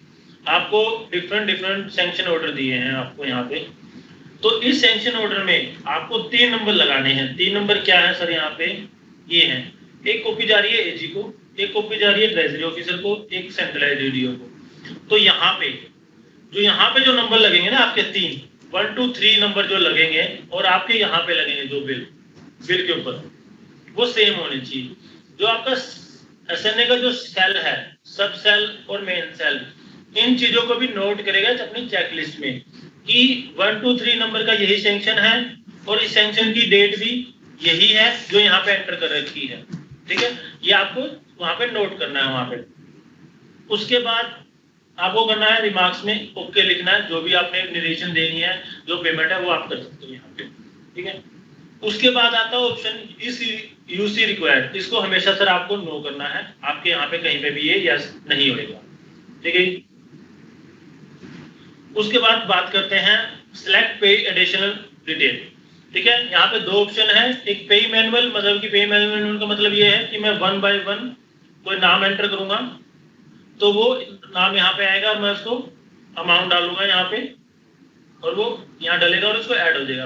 आपको डिफरेंट सैंक्शन ऑर्डर दिए हैं आपको यहाँ पे। तो इस सैंक्शन ऑर्डर में आपको 3 नंबर लगाने हैं। 3 नंबर क्या है सर? यहाँ पे ये है, एक कॉपी जा रही है एजी को, एक कॉपी जा रही है ट्रेजरी ऑफिसर को, एक सेंट्रलाइज्ड ईडीओ को। तो यहाँ पे जो नंबर लगेंगे ना आपके 3, 1 2 3 नंबर जो लगेंगे और आपके यहाँ पे लगेंगे जो बिल के ऊपर, वो सेम होने चाहिए। जो आपका एसएनए का जो सेल है, सब सेल और मेन सेल, इन चीजों को भी नोट करेगा अपनी चेकलिस्ट में कि 1 2 3 नंबर का यही सैंक्शन है और इस सैंक्शन की डेट भी यही है जो यहाँ पे एंटर कर रखी है। ठीक है, ये आपको वहां पे नोट करना है वहां पे। उसके बाद आपको करना है रिमार्क्स में ओके लिखना है, जो भी आपने निरेशन देनी है, जो पेमेंट है वो आप कर सकते हो यहाँ पे। ठीक है, उसके बाद आता है ऑप्शन इस यूसी रिक्वायर्ड। इसको हमेशा सर आपको नो करना है, आपके यहाँ पे कहीं पे भी ये यस नहीं होगा। ठीक है, उसके बाद बात करते हैं सिलेक्ट पे एडिशनल डिटेल। ठीक है, यहाँ पे दो ऑप्शन है, एक पे मैनुअल, मतलब कि पे मैनुअल का मतलब ये है कि मैं 1 बाय 1 कोई नाम एंटर करूंगा तो वो नाम यहाँ पे आएगा और मैं उसको अमाउंट डालूंगा यहाँ पे और वो यहाँ डलेगा और उसको ऐड हो जाएगा।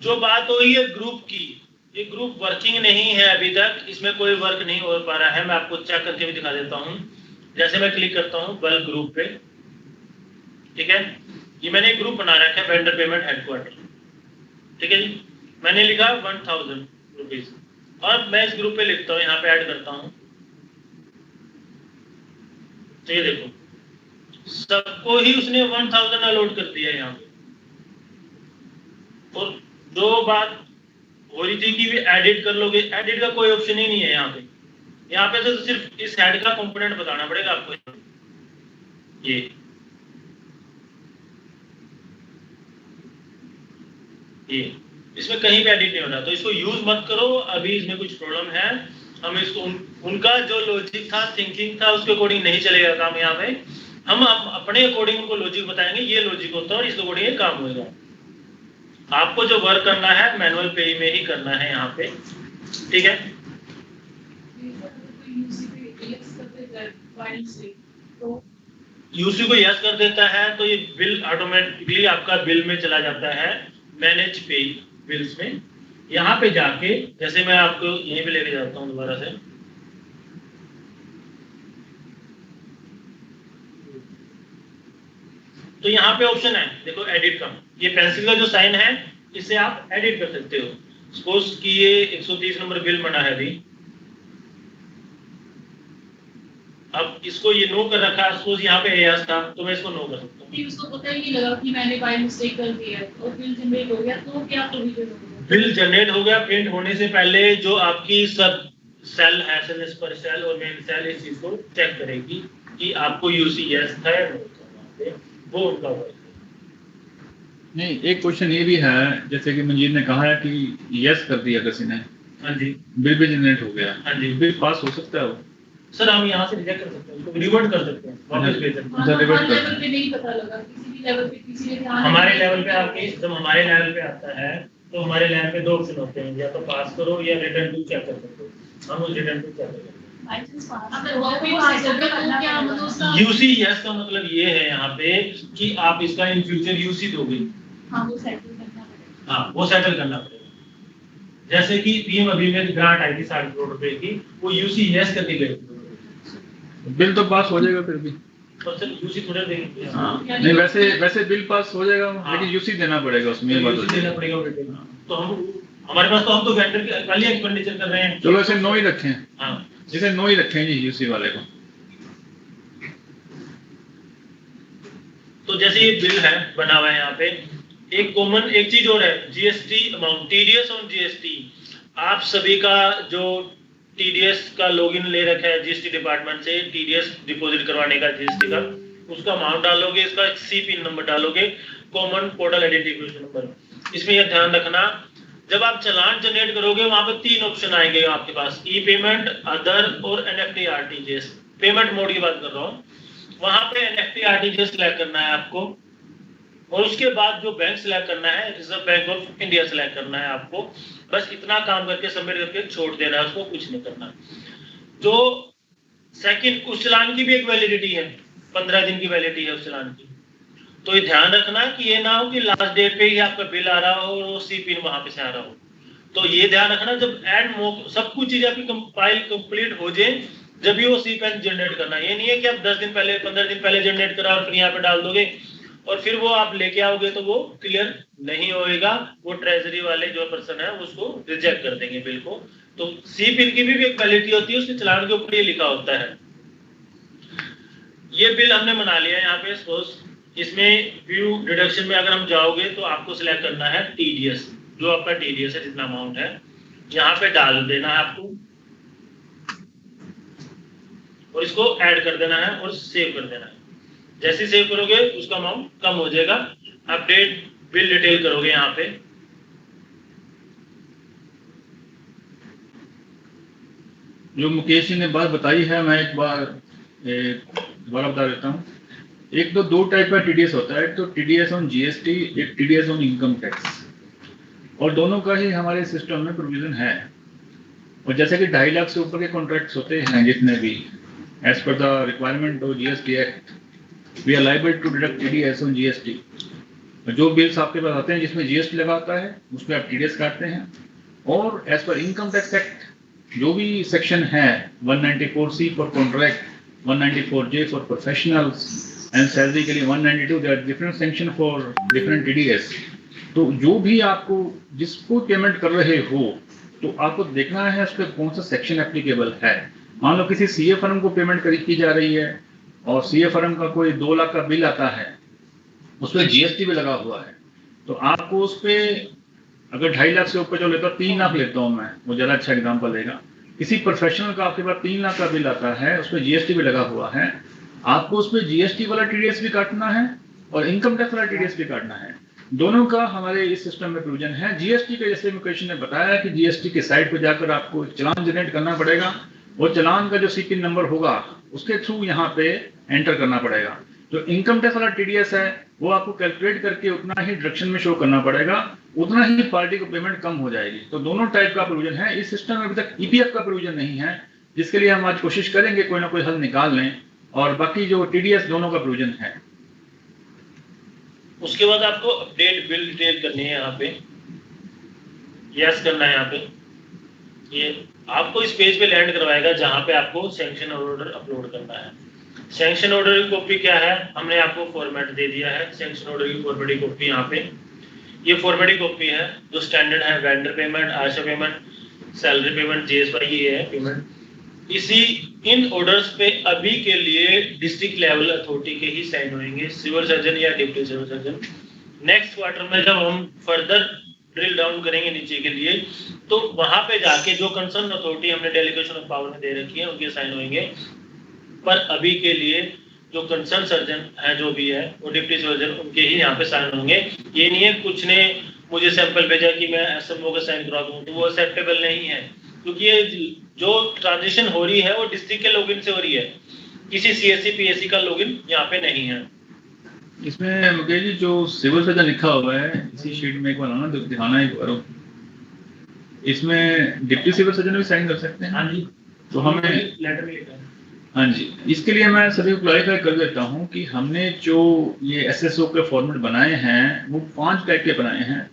जो बात हुई है ग्रुप की, ये ग्रुप वर्किंग नहीं है अभी तक, इसमें कोई वर्क नहीं हो पा रहा है। मैं आपको चेक करके भी दिखा देता हूँ। जैसे मैं क्लिक करता हूँ बल्क ग्रुप पे, ठीक है, ये मैंने एक ग्रुप बना रखा है वेंडर पेमेंट हेडक्वार्टर। ठीक है जी, मैंने लिखा 1000 रुपीज और मैं इस ग्रुप पे लिखता हूँ, यहाँ पे ऐड करता हूँ। तो ये देखो सबको ही उसने 1000 अलॉट कर दिया यहाँ पे। और जो बात हो रही थी कि भी एडिट कर लोगे, एडिट का कोई ऑप्शन ही नहीं है यहाँ पे। यहाँ पे तो सिर्फ इस हेड का कंपोनेंट बताना पड़ेगा आपको। ये इसमें कहीं पे एडिट नहीं होना, तो इसको यूज मत करो अभी, इसमें कुछ प्रॉब्लम है। हम इसको उनका जो लॉजिक था, थिंकिंग था, उसके अकॉर्डिंग नहीं चलेगा काम यहाँ पे। हम अपने अकॉर्डिंग उनको लॉजिक बताएंगे, ये लॉजिक होता है और इस अकॉर्डिंग काम होगा। आपको जो वर्क करना है मैनुअल पे में ही करना है यहाँ पे। ठीक है, यूसी को यस कर देता है तो ये बिल ऑटोमेटिकली आपका बिल में चला जाता है, मैनेज पे बिल्स में। यहाँ पे जाके जैसे मैं आपको यहीं पे लेके जाता हूँ दोबारा से, तो यहाँ पे ऑप्शन है देखो एडिट का, ये पेंसिल का जो साइन है इससे आप एडिट कर सकते हो। सपोज कि ये 130 नंबर बिल बना है अभी, अब इसको ये नो कर रखा है, सपोज यहाँ पे यस था तो मैं इसको नो कर सकता हूँ। उसको पता ही नहीं लगा कि मैंने बाय मिस्टेक कर दिया और बिल जनरेट हो गया, तो क्या प्रोविजन होगा? बिल जनरेट हो गया, प्रिंट होने से पहले जो आपकी सब सेल है, एसएनएस पर सेल और मेन सेल इस चीज को चेक करेगी कि आपको यूसी यस था या नो था, वो उनका वर्क। नहीं, एक क्वेश्चन ये भी है, जैसे कि मंजीर ने कहा है कि यस कर दिया किसी ने, हाँ जी, बिल भी जनरेट हो गया, हाँ जी, बिल पास हो सकता है वो? सर हम यहाँ से रिजेक्ट कर सकते हैं, उसको रिवर्ट कर सकते हैं, वापस भेज सकते हैं। रिवर्ट कर लेवल पे नहीं पता लगा, किसी भी लेवल पे किसी ने ध्यान हमारे लेवल पे आपके, जब हमारे लेवल पे आता है तो हमारे लेवल पे दो ऑप्शन होते हैं, या तो पास करो या रिटर्न टू चेक कर सकते हो। हम उस रिटर्न टू चेक करेंगे। यूसी यस का मतलब ये है यहाँ पे कि आप इसका इन फ्यूचर यूसी दोगे। हाँ, वो सेटल करना पड़ेगा। हाँ, वो सेटल करना पड़ेगा। जैसे कि पीएम अभी में ग्रांट आई थी 60 करोड़ रुपए की, वो यूसी यस करके गई, बिल तो पास हो जाएगा फिर भी। तो सर यूसी थोड़ा देंगे। हाँ, नहीं वैसे बिल पास हो जाएगा, हाँ, लेकिन यूसी देना पड़ेगा उसमें, ये बात यूसी होती है। देना पड़ेगा रिटर्न। तो हम हमारे पास तो हम तो वेंडर के खाली एक्सपेंडिचर कर रहे हैं। चलो ऐसे नो ही रखें, हाँ, जैसे नो ही रखें जी यूसी वाले को। तो जैसे ये बिल है बना हुआ है यहाँ पे, एक कॉमन एक चीज और है, GST amount, TDS on GST. आप सभी का जो टीडीएस का लॉगिन ले रखा है जीएसटी डिपार्टमेंट से, टीडीएस डिपॉजिट करवाने का जीएसटी का, उसका अमाउंट डालोगे, इसका सीपी नंबर डालोगे, कॉमन पोर्टल आइडेंटिफिकेशन नंबर। इसमें यह ध्यान रखना, जब आप चालान जनरेट करोगे वहां पे 3 ऑप्शन आएंगे आपके पास, ई पेमेंट, अदर और एनएफटी आरटीजीएस। पेमेंट मोड की बात कर रहा हूँ, वहां पे एनएफटी आरटीजीएस सिलेक्ट करना है आपको, और उसके बाद जो बैंक सिलेक्ट करना है, reserve bank of India select करना है आपको। बस इतना काम करके सबमिट करके छोड़ देना है, उसको कुछ नहीं करना। जो सेकंड, उस चालान की भी एक वैलिडिटी है, 15 दिन की वैलिडिटी है उस चालान की। तो ये ध्यान रखना कि ये ना हो कि लास्ट डेट पे ही आपका बिल आ रहा हो और सी पिन वहां पे से आ रहा हो। तो ये ध्यान रखना, जब एंड सब कुछ चीजें आपकी कंपाइल कंप्लीट हो जाए, जब भी वो सी पेन जनरेट करना। ये नहीं है कि आप 10 दिन पहले 15 दिन पहले जनरेट करा और फिर यहाँ पे डाल दोगे और फिर वो आप लेके आओगे तो वो क्लियर नहीं होएगा, वो ट्रेजरी वाले जो पर्सन है उसको रिजेक्ट कर देंगे बिल को। तो सी पिन की भी एक वैलिडिटी होती है, उसके चालान के ऊपर ये लिखा होता है। ये बिल हमने बना लिया है यहाँ पे। सपोज इसमें व्यू डिडक्शन में अगर हम जाओगे तो आपको सिलेक्ट करना है टीडीएस, जो आपका टीडीएस है जितना अमाउंट है यहाँ पे डाल देना है आपको, और इसको ऐड कर देना है और सेव कर देना है। जैसे सेव करोगे उसका अमाउंट कम हो जाएगा। अपडेट बिल डिटेल करोगे यहाँ पे, जो मुकेश जी ने बात बताई है, मैं एक बार दोबारा बता देता हूँ। एक तो दो टाइप का टीडीएस होता है, एक तो टीडीएस ऑन जीएसटी, एक टीडीएस ऑन इनकम टैक्स, और दोनों का ही हमारे सिस्टम में प्रोविजन है। और जैसे कि 2.5 लाख से ऊपर के कॉन्ट्रैक्ट्स होते हैं जितने भी, as per the requirement of GST act, we are liable to deduct TDS on GST. जो बिल्स आपके पास आते हैं जिसमें जीएसटी लगा होता है उस पर आप टीडीएस काटते हैं। और as per income tax act जो भी सेक्शन है 194C for contract, 194J for professionals and salary के लिए 192, there are different section for different TDS. तो जो भी आपको जिसको पेमेंट कर रहे हो तो आपको देखना है उस पर कौन सा सेक्शन एप्लीकेबल है। मान लो किसी सीए फर्म को पेमेंट की जा रही है और सीए फर्म का कोई 2 लाख का बिल आता है, उस पर जीएसटी भी लगा हुआ है, तो आपको उस पर अगर 2.5 लाख से ऊपर जो लेता हूँ, 3 लाख लेता हूँ मैं, वो ज़्यादा अच्छा एग्जाम्पल देगा। किसी प्रोफेशनल का आपके पास 3 लाख का बिल आता है, उस पर जीएसटी भी लगा हुआ है, आपको उस पर जीएसटी वाला टीडीएस भी काटना है और इनकम टैक्स वाला टीडीएस भी काटना है। दोनों का हमारे इस सिस्टम में प्रोविजन है। जीएसटी के जैसे क्वेश्चन ने बताया कि जीएसटी के साइट पर जाकर आपको चलान जनरेट करना पड़ेगा, और चलान का जो सीपिन नंबर होगा उसके थ्रू यहाँ पे एंटर करना पड़ेगा। जो इनकम टैक्स वाला टीडीएस है वो आपको कैलकुलेट करके उतना ही डिडक्शन में शो करना पड़ेगा, उतना ही पार्टी को पेमेंट कम हो जाएगी। तो दोनों टाइप का प्रोविजन है इस सिस्टम में। अभी तक ईपीएफ का प्रोविजन नहीं है, जिसके लिए हम आज कोशिश करेंगे कोई ना कोई हल निकाल लें, और बाकी जो टीडीएस दोनों का प्रोविजन है। उसके बाद आपको अपडेट बिल डिटेल करनी है, यहाँ पे यस करना है। यहाँ पे ये आपको इस पेज पे लैंड करवाएगा जहाँ पे आपको सैंक्शन ऑर्डर अपलोड करना है। सैंक्शन ऑर्डर की कॉपी क्या है, हमने आपको फॉर्मेट दे दिया है। सैंक्शन ऑर्डर की फॉर्मेटिंग कॉपी यहाँ पे, ये फॉर्मेटिंग कॉपी है जो स्टैंडर्ड है। वेंडर पेमेंट, आशा पेमेंट, सैलरी पेमेंट, जीएसवाई, ये है पेमेंट। इसी इन ऑर्डर्स पे अभी के लिए डिस्ट्रिक्ट लेवल अथॉरिटी के ही साइन होंगे, सिविल सर्जन या deputy civil surgeon. Next quarter में जब हम फर्दर ड्रिल डाउन करेंगे नीचे के लिए, तो वहां पे जाके जो कंसर्न अथॉरिटी हमने डेलीगेशन ऑफ पावर में दे रखी है उनके साइन होंगे। पर अभी के लिए जो कंसर्न सर्जन है जो भी है वो डिप्टी सर्जन, उनके ही यहाँ पे साइन होंगे। ये नहीं है कुछ ने मुझे सैंपल भेजा कि मैं एसएमओ का साइन करा दूं, तो वो एक्सेप्टेबल नहीं है, क्योंकि ये जो ट्रांजिशन हो रही है वो डिस्ट्रिक्ट के लॉगिन से हो रही है, किसी सीएससी पीएससी का लॉगिन यहाँ पे नहीं है। इसमें मुकेश जी जो सिविल सर्जन लिखा हुआ है इसी शीट में एक बार ना दिखाना एक बार, इसमें डिप्टी सिविल सर्जन भी साइन कर सकते हैं। हाँ जी, तो हमें लेटर में लिखा है। हाँ जी, इसके लिए मैं सभी को क्लैरिफाई कर देता हूँ कि हमने जो ये एसएसओ के फॉर्मेट बनाए हैं वो 5 टाइप के बनाए हैं।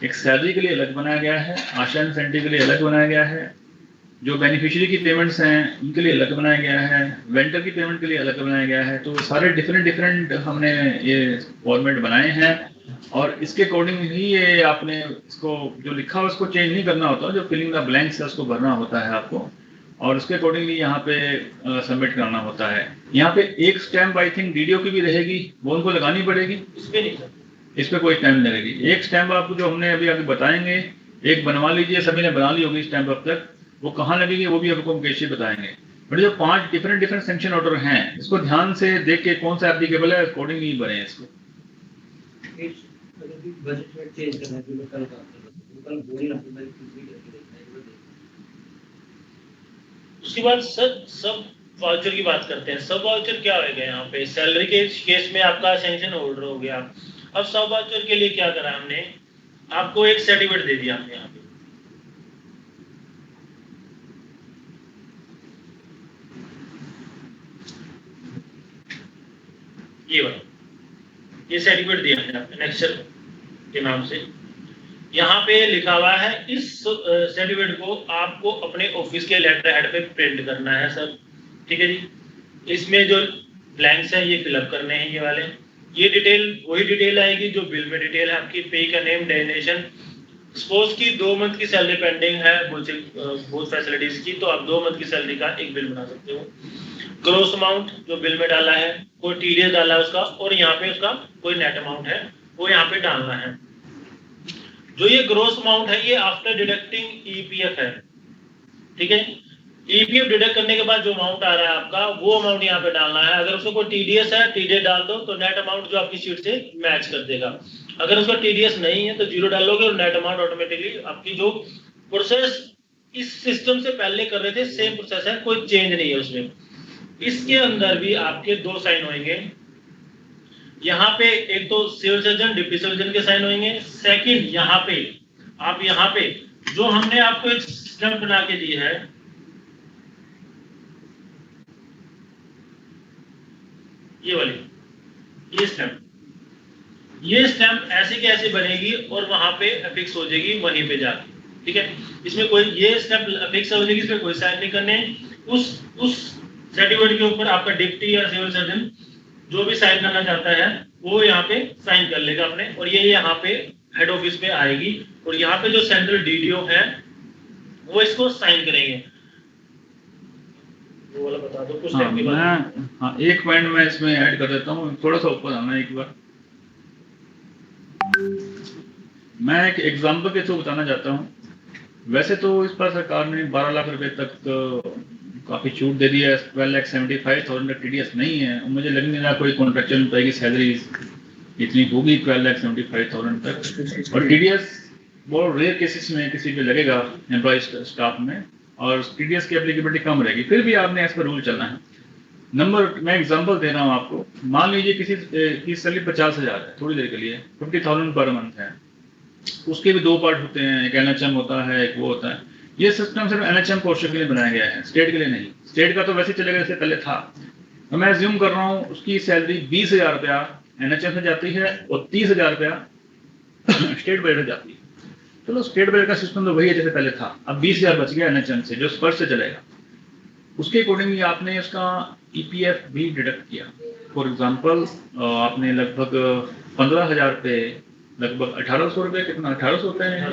एक सैलरी के लिए अलग बनाया गया है, आशा इंसेंटिव के लिए अलग बनाया गया है, जो बेनिफिशियरी की पेमेंट्स हैं उनके लिए अलग बनाया गया है, वेंडर की पेमेंट के लिए अलग बनाया गया है। तो सारे डिफरेंट हमने ये फॉर्मेट बनाए हैं, और इसके अकॉर्डिंग ही ये आपने इसको जो लिखा है उसको चेंज नहीं करना होता, जो फिलिंग द ब्लैंक्स है उसको भरना होता है आपको, और उसके अकॉर्डिंगली यहाँ पे सबमिट करना होता है। यहाँ पे एक स्टैम्प आई थिंक डीडीओ की भी रहेगी, वो उनको लगानी पड़ेगी। इस पे नहीं सर, इस पे कोई स्टैम्प लगेगी। एक स्टैम्प आपको जो हमने अभी आगे बताएंगे, एक बनवा लीजिए, सभी ने बना ली होगी स्टैम्प अब तक, वो कहाँ लगेगी वो भी आपको मुकेश जी बताएंगे। बट जो 5 डिफरेंट सेंक्शन ऑर्डर हैं इसको ध्यान से देख के कौन सा एप्लीकेबल है अकॉर्डिंगली बने इसको। बजट में चेंज करना है, जो कल का कल बोली ना मैं किसी करके देखना है। उसके बाद सर सब वाउचर की बात करते हैं। सब वाउचर क्या होगा यहाँ पे, सैलरी के केस में आपका सैंक्शन ऑर्डर हो गया। अब सब वाउचर के लिए क्या करा हमने, आपको एक सर्टिफिकेट दे दिया हमने यहाँ पे, ये वाला, ये सर्टिफिकेट दिया है आपने नेक्सर के नाम से। यहाँ पे लिखा हुआ है इस सर्टिफिकेट को आपको अपने ऑफिस के लेटर हेड पे प्रिंट करना है सर, ठीक है जी। इसमें जो ब्लैंक्स है ये फिलअप करने हैं, ये वाले। ये डिटेल वही डिटेल आएगी जो बिल में डिटेल है आपकी, पे का नेम, डेस्टिनेशन। सपोज की 2 मंथ की सैलरी पेंडिंग है बहुत फैसिलिटीज की, तो आप 2 मंथ की सैलरी का एक बिल बना सकते हो। ग्रोस अमाउंट जो बिल में डाला है, कोई टीडीएस डाला है उसका, और यहाँ पे उसका कोई नेट अमाउंट है वो यहाँ पे डालना है। जो ये ग्रोस अमाउंट है ये आफ्टर डिडक्टिंग ईपीएफ है, ठीक है। ईपीएफ डिडक्ट करने के बाद जो अमाउंट आ रहा है आपका वो अमाउंट यहाँ पे डालना है। अगर उसको कोई टीडीएस है, टीडीएस डाल दो तो नेट अमाउंट जो आपकी शीट से मैच कर देगा। अगर उसका टीडीएस नहीं है तो 0 डालोगे और नेट अमाउंट ऑटोमेटिकली आपकी जो प्रोसेस इस सिस्टम से पहले कर रहे थे सेम प्रोसेस है, कोई चेंज नहीं है उसमें। इसके अंदर भी आपके 2 साइन होंगे, यहाँ पे एक तो सिविल सर्जन, डिप्टी सर्जन के साइन होंगे। सेकंड यहाँ पे आप यहाँ पे जो हमने आपको एक स्टैंप बना के दी है, ये वाली, ये स्टैंप ऐसे के ऐसे बनेगी और वहां पे अफिक्स हो जाएगी वहीं पे जाके, ठीक है। इसमें कोई ये स्टैंप अफिक्स हो जाएगी, इसमें कोई साइन नहीं करने। उस सर्टिफिकेट के ऊपर आपका डिप्टी या सिविल सर्जन जो भी साइन करना चाहता है वो यहाँ पे साइन कर लेगा अपने, और ये यहाँ पे हेड ऑफिस पे आएगी, और यहाँ पे जो सेंट्रल डीडीओ है वो इसको साइन करेंगे। वो वाला बता दो कुछ टाइम के बाद। हाँ, एक पॉइंट मैं इसमें ऐड कर देता हूँ, थोड़ा सा ऊपर आना एक बार। मैं एक एग्जाम्पल के थ्रू बताना चाहता हूँ। वैसे तो इस पर सरकार ने 12 लाख रुपए तक काफी छूट दे दी है। 12,75,000 TDS नहीं है, मुझे लग नहीं रहा कोई कॉन्ट्रेक्चुअल एम्प्लॉय की सैलरी इतनी होगी 12,75,000 तक। और TDS बहुत रेयर केसेस में किसी पे लगेगा एम्प्लॉय स्टाफ में, और TDS की एप्लीकेबिलिटी कम रहेगी। फिर भी आपने एज पर रूल चलना है। मैं एग्जांपल दे रहा हूँ आपको। मान लीजिए किसी की सैलरी 50,000 है, थोड़ी देर के लिए 50,000 पर मंथ है। उसके भी दो पार्ट होते हैं, एक NHM होता है, एक वो होता है। ये सिस्टम सिर्फ NHM पोर्शन के लिए बनाया गया है, स्टेट के लिए नहीं। स्टेट का तो वैसे चलेगा जैसे पहले था। तो मैं अज्यूम कर रहा हूँ उसकी सैलरी 20,000 रुपया NHM से जाती है और 30,000 रुपया स्टेट बजट से जाती है। चलो स्टेट बजट का सिस्टम तो वही है जैसे पहले था। अब 20,000 बच गया NHM से, जो स्पर्श से चलेगा। उसके अकॉर्डिंगली आपने उसका EPF भी डिडक्ट किया। फॉर एग्जाम्पल आपने लगभग 15,000 पे लगभग 1,800 रुपये, कितना 1,800 रुपये है,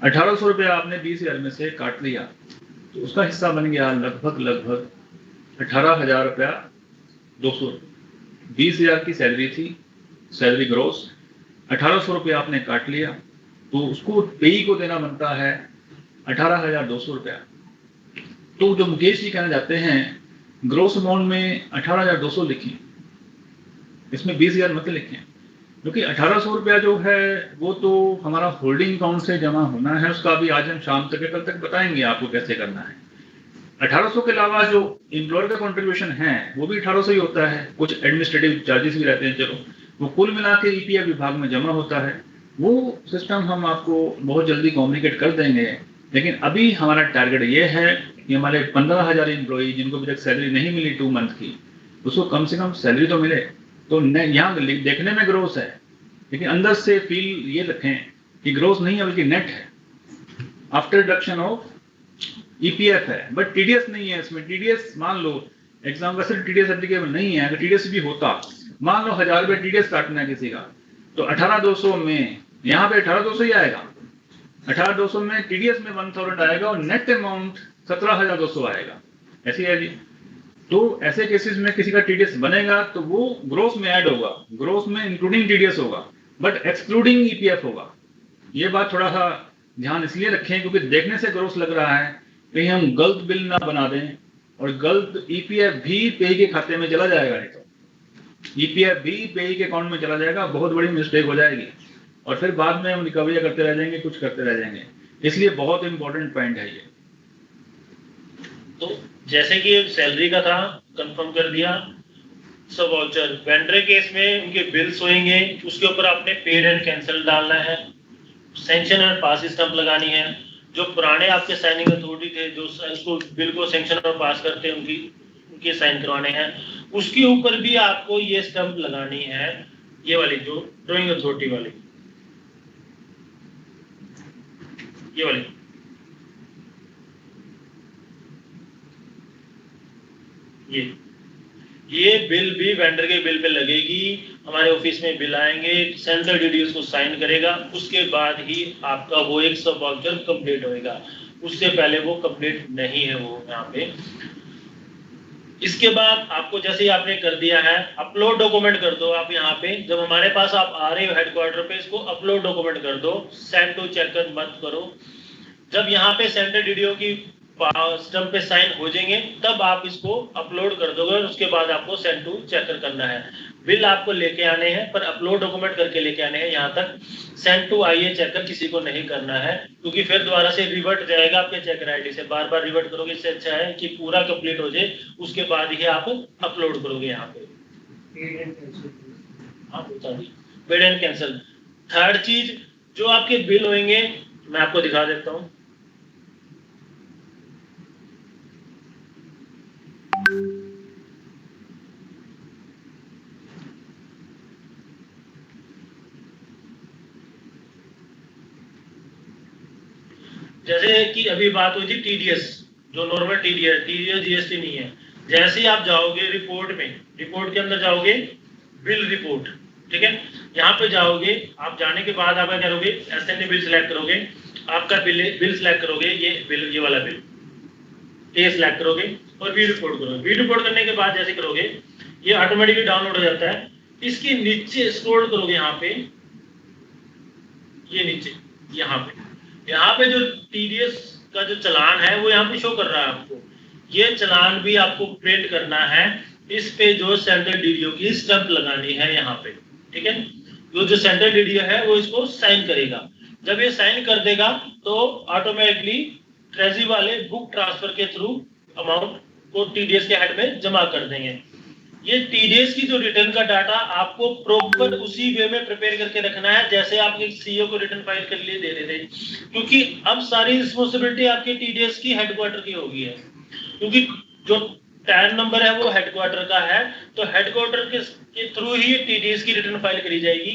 1,800 रुपये आपने 20,000 में से काट लिया, तो उसका हिस्सा बन गया लगभग 18,000 रुपया 200। 20,000 की सैलरी थी, सैलरी ग्रोस, 1,800 रुपये आपने काट लिया, तो उसको पेई को देना बनता है 18,200 रुपया। तो जो मुकेश जी कहना चाहते हैं ग्रोस अमाउंट में 18,200 लिखें, इसमें 20,000 मत लिखें, क्योंकि 1,800 रुपया जो है वो तो हमारा होल्डिंग अकाउंट से जमा होना है। उसका अभी आज हम शाम तक कल तक बताएंगे आपको कैसे करना है। 1,800 के अलावा जो एम्प्लॉयर का कंट्रीब्यूशन है वो भी 1,800 ही होता है। कुछ एडमिनिस्ट्रेटिव चार्जेस भी रहते हैं, चलो वो कुल मिला के EPF विभाग में जमा होता है। वो सिस्टम हम आपको बहुत जल्दी कम्युनिकेट कर देंगे। लेकिन अभी हमारा टारगेट ये है कि हमारे 15,000 एम्प्लॉई जिनको अभी तक सैलरी नहीं मिली 2 मंथ की, उसको कम से कम सैलरी तो मिले। तो यहाँ देखने में ग्रोस है, लेकिन अंदर से फील ये रखें कि ग्रोस नहीं है बल्कि नेट है, आफ्टर डिडक्शन ऑफ EPF है, बट TDS नहीं है इसमें। TDS मान लो एग्जाम का सिर्फ TDS एप्लीकेबल नहीं है। अगर TDS भी होता, मान लो 1,000 रुपये TDS काटना है किसी का, तो 18,200 में यहाँ पे 18,200 ही आएगा। 18,200 में TDS में 1,000 आएगा और नेट अमाउंट 17,200 आएगा। ऐसी है जी। तो ऐसे केसेस में किसी का TDS बनेगा तो वो ग्रोस में ऐड होगा, ग्रोस में इंक्लूडिंग TDS होगा, बट एक्सक्लूडिंग EPF होगा। ये बात थोड़ा सा ध्यान इसलिए रखें क्योंकि देखने से ग्रोस लग रहा है, कहीं हम गलत बिल ना बना दें और गलत EPF भी पेई के खाते में चला जाएगा। नहीं तो EPF भी पेई के अकाउंट में चला जाएगा, बहुत बड़ी मिस्टेक हो जाएगी और फिर बाद में हम रिकवरी करते रह जाएंगे, कुछ करते रह जाएंगे। इसलिए बहुत इंपॉर्टेंट पॉइंट है ये। तो जैसे कि सैलरी का था कंफर्म कर दिया। सब वाउचर वेंडर केस में उनके बिल्स होंगे, उसके ऊपर आपने पेड एंड कैंसिल डालना है, सैंक्शन और पास स्टंप लगानी है। जो पुराने आपके साइनिंग अथॉरिटी थे जो इसको बिल को सैंक्शन और पास करते हैं उनकी साइन करवाने हैं, उसके ऊपर भी आपको ये स्टंप लगानी है, ये वाली जो ड्राइंग अथॉरिटी वाली, ये वाली। ये बिल भी वेंडर के बिल पे लगेगी। हमारे ऑफिस में बिल आएंगे, सेंट्रल डीडी उसको साइन करेगा, उसके बाद ही आपका वो एक सब वाउचर कंप्लीट होएगा। उससे पहले वो कंप्लीट नहीं है वो यहाँ पे। इसके बाद आपको जैसे ही आपने कर दिया है अपलोड डॉक्यूमेंट कर दो। आप यहाँ पे जब हमारे पास आप आ रहे हो हेडक्वार्टर पे, इसको अपलोड डॉक्यूमेंट कर दो, सेंड टू चेकर मत करो। जब यहाँ पे सेंट्रल डीडीओ की स्टंप पे साइन हो जाएंगे तब आप इसको अपलोड कर दोगे और उसके बाद आपको सेंड टू चेकर करना है। बिल आपको लेके आने हैं पर अपलोड डॉक्यूमेंट करके लेके आने हैं। यहाँ तक सेंड टू आईए चेकर किसी को नहीं करना है, क्योंकि फिर दोबारा से रिवर्ट जाएगा आपके चेकर आईडी से। बार बार रिवर्ट करोगे, इससे अच्छा है कि पूरा कंप्लीट हो जाए, उसके बाद ही आप अपलोड करोगे यहाँ पे। आप बता दी पेड एंड कैंसिल। थर्ड चीज जो आपके बिल होंगे मैं आपको दिखा देता हूँ। जैसे कि अभी बात हुई थी टीडीएस, जो नॉर्मल टीडीएस जीएसटी नहीं है। जैसे ही आप जाओगे रिपोर्ट में, रिपोर्ट के अंदर जाओगे बिल रिपोर्ट, ठीक है, यहाँ पे जाओगे, आप जाने के बाद आप क्या करोगे, एसएनए बिल सिलेक्ट करोगे, आपका बिल सिलेक्ट करोगे, ये वाला बिल ये सिलेक्ट करोगे और वी रिपोर्ट करोगे। वी रिपोर्ट करने के बाद जैसे करोगे ये ऑटोमेटिकली डाउनलोड हो जाता है। इसके नीचे स्क्रॉल करोगे, यहाँ पे ये नीचे यहाँ पे जो टीडीएस का जो चालान है वो यहाँ पे शो कर रहा है आपको। ये चालान भी आपको प्रिंट करना है, इस पे जो सेंट्रल डीडीओ की स्टैंप लगानी है यहाँ पे, ठीक है। जो सेंट्रल डीडीओ है वो इसको साइन करेगा। जब ये साइन कर देगा तो ऑटोमेटिकली ट्रेजरी वाले बुक ट्रांसफर के थ्रू अमाउंट को टीडीएस के हेड में जमा कर देंगे। ये टीडीएस की जो रिटर्न का डाटा आपको प्रॉपर उसी वे में प्रिपेयर करके रखना है जैसे आप एक सीईओ को रिटर्न फाइल कर लिए दे रहे थे, क्योंकि अब सारी रिस्पॉन्सिबिलिटी आपके टीडीएस की हेडक्वार्टर की होगी है, क्योंकि जो टैन नंबर है वो हेडक्वार्टर का है, तो हेडक्वार्टर के थ्रू ही टीडीएस की रिटर्न फाइल करी जाएगी।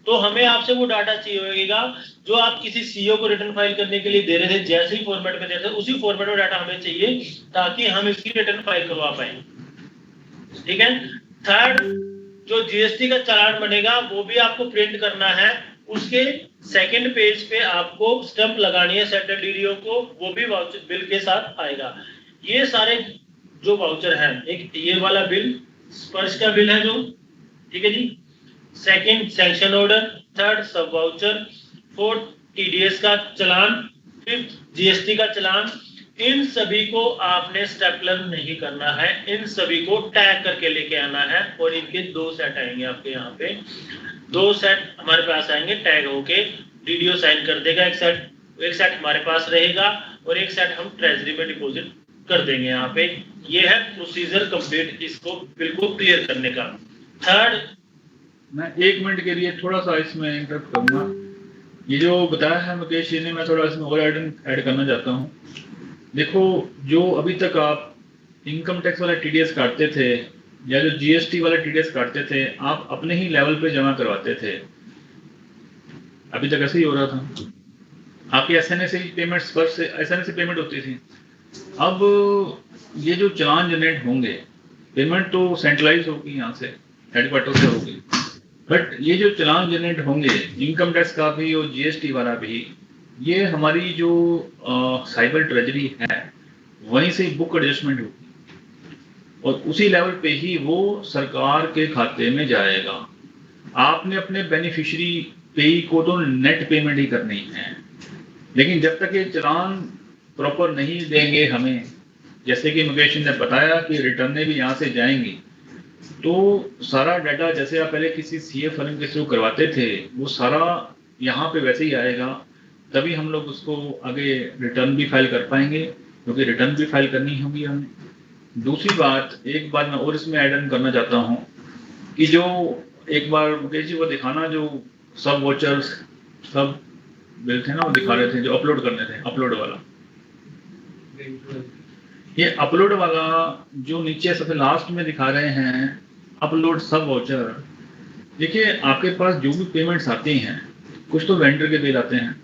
तो हमें आपसे वो डाटा चाहिए होगा जो आप किसी सीईओ को रिटर्न फाइल करने के लिए दे रहे थे, जैसे ही फॉर्मेट में दे रहे थे उसी फॉर्मेट में डाटा हमें चाहिए ताकि हम इसकी रिटर्न फाइल करवा पाए, ठीक है। थर्ड, जो जीएसटी का चालान बनेगा वो भी आपको प्रिंट करना है, उसके सेकंड पेज पे आपको स्टैंप लगानी है सेंट्रल डीडीओ को, वो भी वाउचर बिल के साथ आएगा। ये सारे जो वाउचर है, एक ये वाला बिल स्पर्श का बिल है जो, ठीक है जी, सेकंड सैंक्शन ऑर्डर, थर्ड सब वाउचर, फोर्थ टीडीएस का चालान, फिफ्थ जीएसटी का चालान, इन सभी को आपने स्टेपलर नहीं करना है, इन सभी को टैग करके लेके आना है। और इनके 2 सेट आएंगे आपके यहाँ पे, 2 सेट हमारे पास आएंगे टैग होके, डीडीओ साइन कर देगा, एक सेट हमारे पास रहेगा और एक सेट हम ट्रेजरी में डिपॉजिट कर देंगे। यहाँ पे ये है प्रोसीजर कंप्लीट, इसको बिल्कुल क्लियर करने का। थर्ड, मैं 1 मिनट के लिए थोड़ा सा इसमें इंटरप्ट करूंगा। ये जो बताया है मुकेश जी ने, मैं थोड़ा इसमें और ऐड करना चाहता हूँ। देखो, जो अभी तक आप इनकम टैक्स वाला टीडीएस काटते थे या जो जीएसटी वाला टीडीएस काटते थे, आप अपने ही लेवल पे जमा करवाते थे। अभी तक ऐसे ही हो रहा था, आपकी एसएनए से पेमेंट, स्पर्श से एसएनए से पेमेंट होती थी। अब ये जो चालान जनरेट होंगे, पेमेंट तो सेंट्रलाइज होगी, यहाँ से हेडक्वार्टर से होगी, बट ये जो चालान जनरेट होंगे इनकम टैक्स का भी और जीएसटी वाला भी, ये हमारी जो साइबर ट्रेजरी है वहीं से बुक एडजस्टमेंट होगी और उसी लेवल पे ही वो सरकार के खाते में जाएगा। आपने अपने बेनिफिशियरी पेई को तो नेट पेमेंट ही करनी है, लेकिन जब तक ये चालान प्रॉपर नहीं देंगे हमें, जैसे कि मुकेश ने बताया कि रिटर्नें भी यहाँ से जाएंगी, तो सारा डाटा जैसे आप पहले किसी सीए फर्म के थ्रू करवाते थे वो सारा यहाँ पे वैसे ही आएगा, तभी हम लोग उसको आगे रिटर्न भी फाइल कर पाएंगे, क्योंकि रिटर्न भी फाइल करनी होगी हमें। दूसरी बात, एक बात मैं और इसमें ऐड ऑन करना चाहता हूँ कि जो एक बार मुकेश जी वो दिखाना, जो सब वॉचर्स सब बिल थे ना, वो दिखा रहे थे जो अपलोड करने थे, अपलोड वाला, ये अपलोड वाला जो नीचे सबसे लास्ट में दिखा रहे हैं अपलोड सब वाउचर। देखिए, आपके पास जो भी पेमेंट्स आती हैं, कुछ तो वेंडर के बिल आते हैं।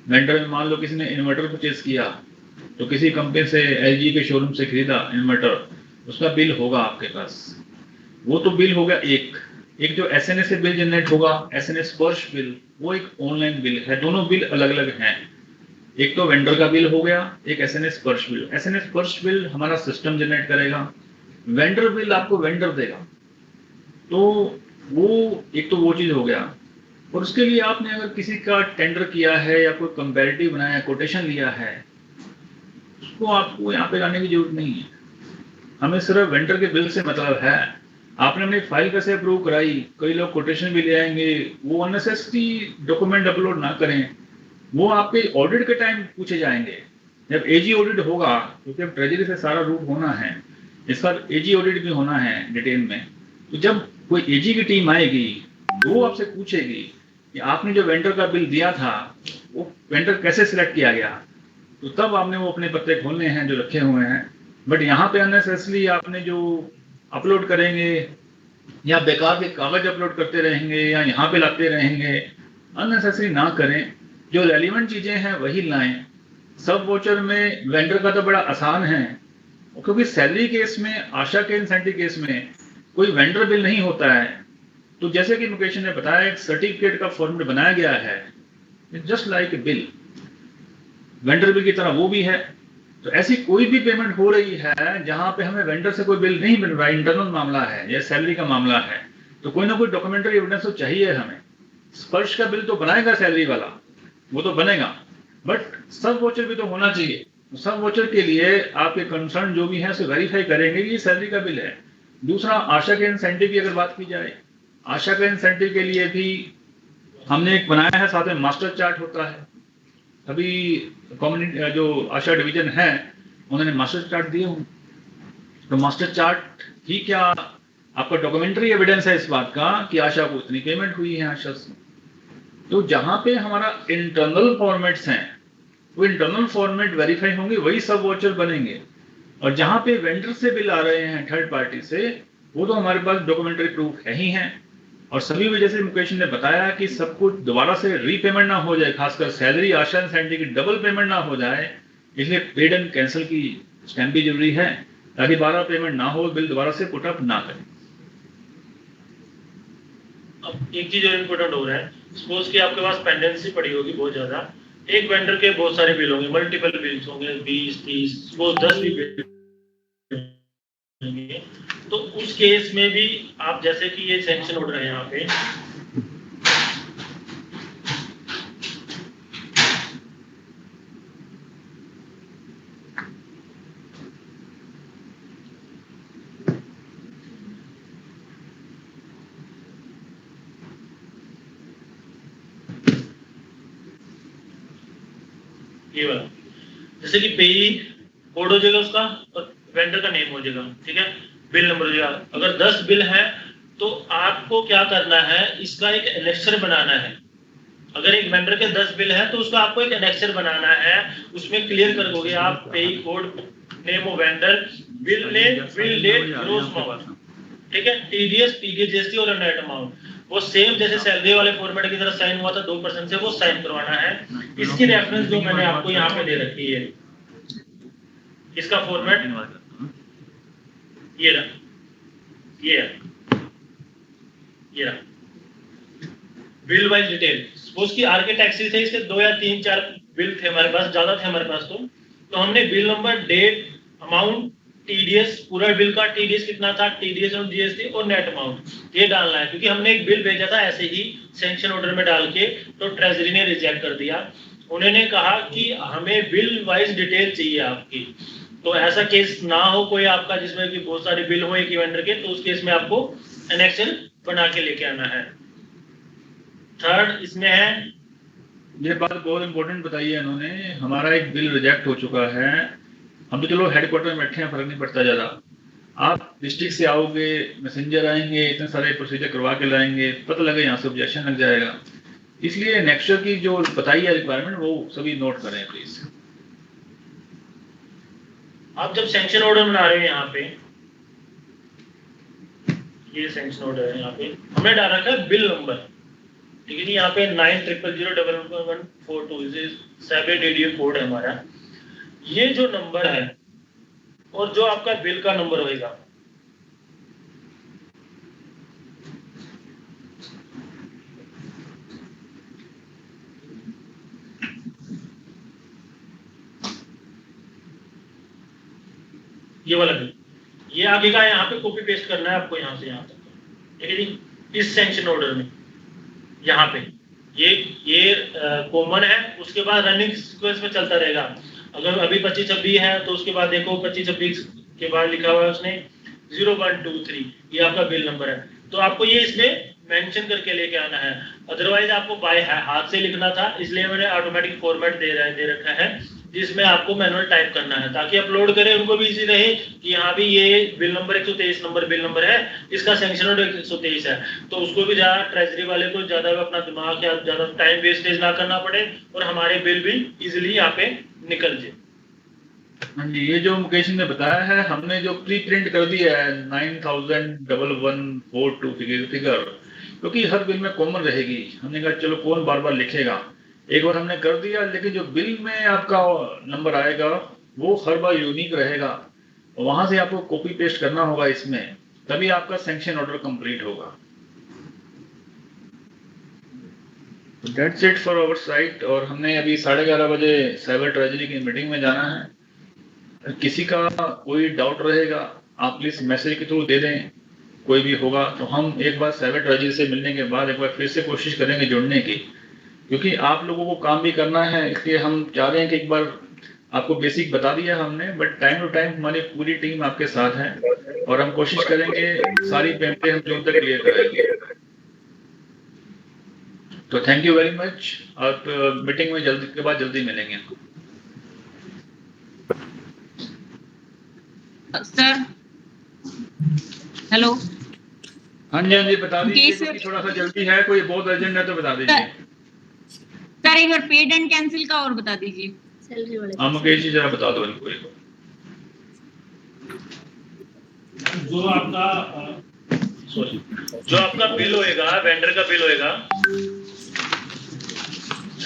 वेंडर में मान लो किसी ने इन्वर्टर परचेज किया, तो किसी कंपनी से एलजी के शोरूम से खरीदा इन्वर्टर, उसका बिल होगा आपके पास, वो तो बिल होगा। एक जो एसएनए से बिल जनरेट होगा, एसएनए स्पर्श बिल, वो एक ऑनलाइन बिल है, दोनों बिल अलग अलग हैं। एक तो वेंडर का बिल हो गया, एक एसएनए स्पर्श बिल। एसएनए स्पर्श बिल हमारा सिस्टम जनरेट करेगा, वेंडर बिल आपको वेंडर देगा। तो वो एक तो वो चीज हो गया। और उसके लिए आपने अगर किसी का टेंडर किया है या कोई कंपैरेटिव बनाया, कोटेशन लिया है, उसको आपको यहाँ पे लाने की जरूरत नहीं है, हमें सिर्फ वेंडर के बिल से मतलब है। आपने अपनी फाइल कैसे अप्रूव कराई, कई लोग कोटेशन भी ले आएंगे, वो अननेसेसरी डॉक्यूमेंट अपलोड ना करें, वो आपके ऑडिट के टाइम पूछे जाएंगे। जब एजी ऑडिट होगा, क्योंकि अब ट्रेजरी से सारा रूट होना है, इसका एजी ऑडिट भी होना है डिटेल में, तो जब कोई एजी की टीम आएगी, वो आपसे पूछेगी कि आपने जो वेंडर का बिल दिया था वो वेंडर कैसे सिलेक्ट किया गया, तो तब आपने वो अपने पत्ते खोलने हैं जो रखे हुए हैं। बट यहाँ पे अननेसेसरी आपने जो अपलोड करेंगे या बेकार के कागज अपलोड करते रहेंगे या यहाँ पे लाते रहेंगे, अननेसेसरी ना करें। जो रेलिवेंट चीजें हैं वही लाएं। सब वोचर में वेंडर का तो बड़ा आसान है, क्योंकि सैलरी केस में, आशा के इंसेंटिव केस में कोई वेंडर बिल नहीं होता है। तो जैसे कि मुकेश ने बताया, एक सर्टिफिकेट का फॉर्मेट बनाया गया है, just like a bill, vendor bill की तरह वो भी है। तो ऐसी कोई भी पेमेंट हो रही है जहां पे हमें वेंडर से कोई बिल नहीं मिल रहा, इंटरनल मामला है या सैलरी का मामला है, तो कोई ना कोई डॉक्यूमेंट्री एविडेंस तो चाहिए हमें। स्पर्श का बिल तो बनाएगा सैलरी वाला, वो तो बनेगा, बट सब वोचर भी तो होना चाहिए। सब वोचर के लिए आपके कंसर्न जो भी है उसे वेरीफाई करेंगे कि ये सैलरी का बिल है। दूसरा, आशा के इंसेंटिव की अगर बात की जाए, आशा के इंसेंटिव के लिए भी हमने एक बनाया है, साथ में मास्टर चार्ट होता है। अभी कम्युनिटी जो आशा डिवीजन है उन्होंने मास्टर चार्ट दिए हों, तो मास्टर चार्ट ही क्या आपका डॉक्यूमेंट्री एविडेंस है इस बात का कि आशा को इतनी पेमेंट हुई है आशा से। तो जहां पे हमारा इंटरनल फॉर्मेट्स हैं वो इंटरनल फॉर्मेट वेरीफाई होंगे, वही सब वोचर बनेंगे। और जहां पे वेंडर से बिल आ रहे हैं थर्ड पार्टी से, वो तो हमारे पास डॉक्यूमेंट्री प्रूफ है ही है। और सभी वजह से मुकेश ने बताया कि सब कुछ दोबारा से रीपेमेंट ना हो जाए, खासकर सैलरी, आशा इंसेंटिव की डबल पेमेंट ना हो जाए, इसलिए पेड एंड कैंसिल की स्टैम्प भी जरूरी है, ताकि दोबारा पेमेंट ना हो, बिल दोबारा से पुट अप ना करें। अब एक चीज और इम्पोर्टेंट हो रहा है, सपोज कि आपके पास पेंडेंसी पड़ी होगी बहुत ज्यादा, एक वेंडर के बहुत सारे बिल होंगे, मल्टीपल बिल्स होंगे, 20, 30, सपोज 10 भी बिल होंगे, तो उस केस में भी आप, जैसे कि ये सैंक्शन ऑर्डर है यहाँ पे, ये वाला, जैसे कि पेई कोड हो जाएगा उसका और वेंडर का नेम हो जाएगा, ठीक है, बिल नंबर हो जाएगा। अगर 10 बिल है तो आपको क्या करना है, इसका एक एनेक्सर बनाना है। अगर एक वेंडर के 10 बिल है तो उसका आपको एक एनेक्सर बनाना है, उसमें क्लियर कर दोगे आप payee code, name of vendor, bill name, bill date, gross amount, ठीक है, टीडीएस, पीके, जीएसटी और नेट अमाउंट। वो सेम जैसे सैलरी वाले फॉर्मेट की तरह साइन हुआ था 2% से, वो साइन करवाना है। इसकी रेफरेंस जो मैंने आपको यहाँ पे दे रखी है, इसका फॉर्मेट ये रहा, ये रहा बिल वाइज डिटेल। सपोज की आरके टैक्सी थे, इसके 2 या 3, 4 बिल थे हमारे पास, ज्यादा थे हमारे पास, तो हमने bill number, date, amount, TDS, पूरा बिल का टीडीएस कितना था, टीडीएस और जीएसटी और नेट अमाउंट, ये डालना है। क्योंकि हमने एक बिल भेजा था ऐसे ही सैंक्शन ऑर्डर में डाल के, तो ट्रेजरी ने रिजेक्ट कर दिया। उन्होंने कहा कि हमें बिल वाइज डिटेल चाहिए आपकी, तो ऐसा केस ना हो कोई आपका जिसमें कि बहुत सारे बिल हो एक ही वेंडर के, तो उस केस में आपको एनेक्शन बना के लेके आना है। थर्ड इसमें है, ये बात बहुत इंपॉर्टेंट बताई है इन्होंने, हमारा एक बिल रिजेक्ट हो चुका है, हम तो चलो हेडक्वार्टर में बैठे हैं, फर्क नहीं पड़ता ज्यादा। आप डिस्ट्रिक्ट से आओगे, मैसेंजर आएंगे, इतने सारे प्रोसीजर करवा के लाएंगे, पता लगे यहाँ से ऑब्जेक्शन लग जाएगा। इसलिए नेक्स्ट की जो बताई है रिक्वायरमेंट वो सभी नोट करें प्लीज। आप जब सैंक्शन ऑर्डर बना रहे हो यहाँ पे, ये सैंक्शन ऑर्डर है, यहाँ पे हमने डाल रखा है बिल नंबर, ठीक है जी, यहाँ पे 90001142 सेपरेट एडीए कोड है हमारा। ये जो नंबर है और जो आपका बिल का नंबर होगा, ये वाला बिल, ये आगे का यहाँ पे कॉपी पेस्ट करना है आपको, यहाँ से यहाँ तक, ठीक है जी। इस सैंक्शन ऑर्डर में यहाँ पे ये कॉमन है, उसके बाद रनिंग सीक्वेंस में चलता रहेगा। अगर अभी 25-26 है तो उसके बाद देखो 25-26 के बाद लिखा हुआ है उसने 0123, ये आपका बिल नंबर है। तो आपको ये इसमें मेंशन करके लेके आना है, अदरवाइज आपको बाय हाथ से लिखना था, इसलिए मैंने ऑटोमेटिक फॉर्मेट दे रखा है। जिसमें आपको मैनुअल टाइप करना है, ताकि अपलोड करें उनको भी इजी रहे कि हाँ भी ये bill number 123 number bill number है, इसका सैंक्शन ऑर्डर 123 है, तो उसको भी ज़्यादा ट्रेजरी वाले को ज़्यादा अपना दिमाग या ज़्यादा टाइम वेस्टेज ना करना पड़े और हमारे बिल भी इजीली यहाँ पे निकल जाए। हाँ जी, ये जो मुकेश ने बताया है, हमने जो प्री प्रिंट कर दिया है 90001142 फिगर, क्योंकि हर बिल में कॉमन रहेगी, हमने कहा चलो कौन बार बार लिखेगा, एक बार हमने कर दिया, लेकिन जो बिल में आपका नंबर आएगा वो हर बार यूनिक रहेगा, वहां से आपको कॉपी पेस्ट करना होगा इसमें, तभी आपका सैंक्शन ऑर्डर कंप्लीट होगा। That's it for our site. और हमने अभी 11:30 बजे साइबर ट्रेजरी की मीटिंग में जाना है। किसी का कोई डाउट रहेगा आप प्लीज मैसेज के थ्रू दे दें, कोई भी होगा तो हम एक बार साइबर ट्रेजरी से मिलने के बाद एक बार फिर से कोशिश करेंगे जुड़ने की, क्योंकि आप लोगों को काम भी करना है, इसलिए हम चाह रहे हैं कि एक बार आपको बेसिक बता दिया हमने, बट टाइम टू टाइम हमारी पूरी टीम आपके साथ है और हम कोशिश करेंगे सारी पेमेंटें हम जून तक क्लियर करेंगे। तो थैंक यू वेरी मच, आप मीटिंग में जल्दी के बाद जल्दी मिलेंगे। Sir hello. हाँ जी बता दीजिए, सर। क्योंकि थोड़ा सा जल्दी है, कोई बहुत अर्जेंट है तो बता दीजिए। सर एक बार पेड एंड कैंसिल का और बता दीजिए। सैलरी वाले हाँ मुकेश जी जरा बता दो इनको एक बार। जो आपका बिल होएगा, वेंडर का बिल होएगा,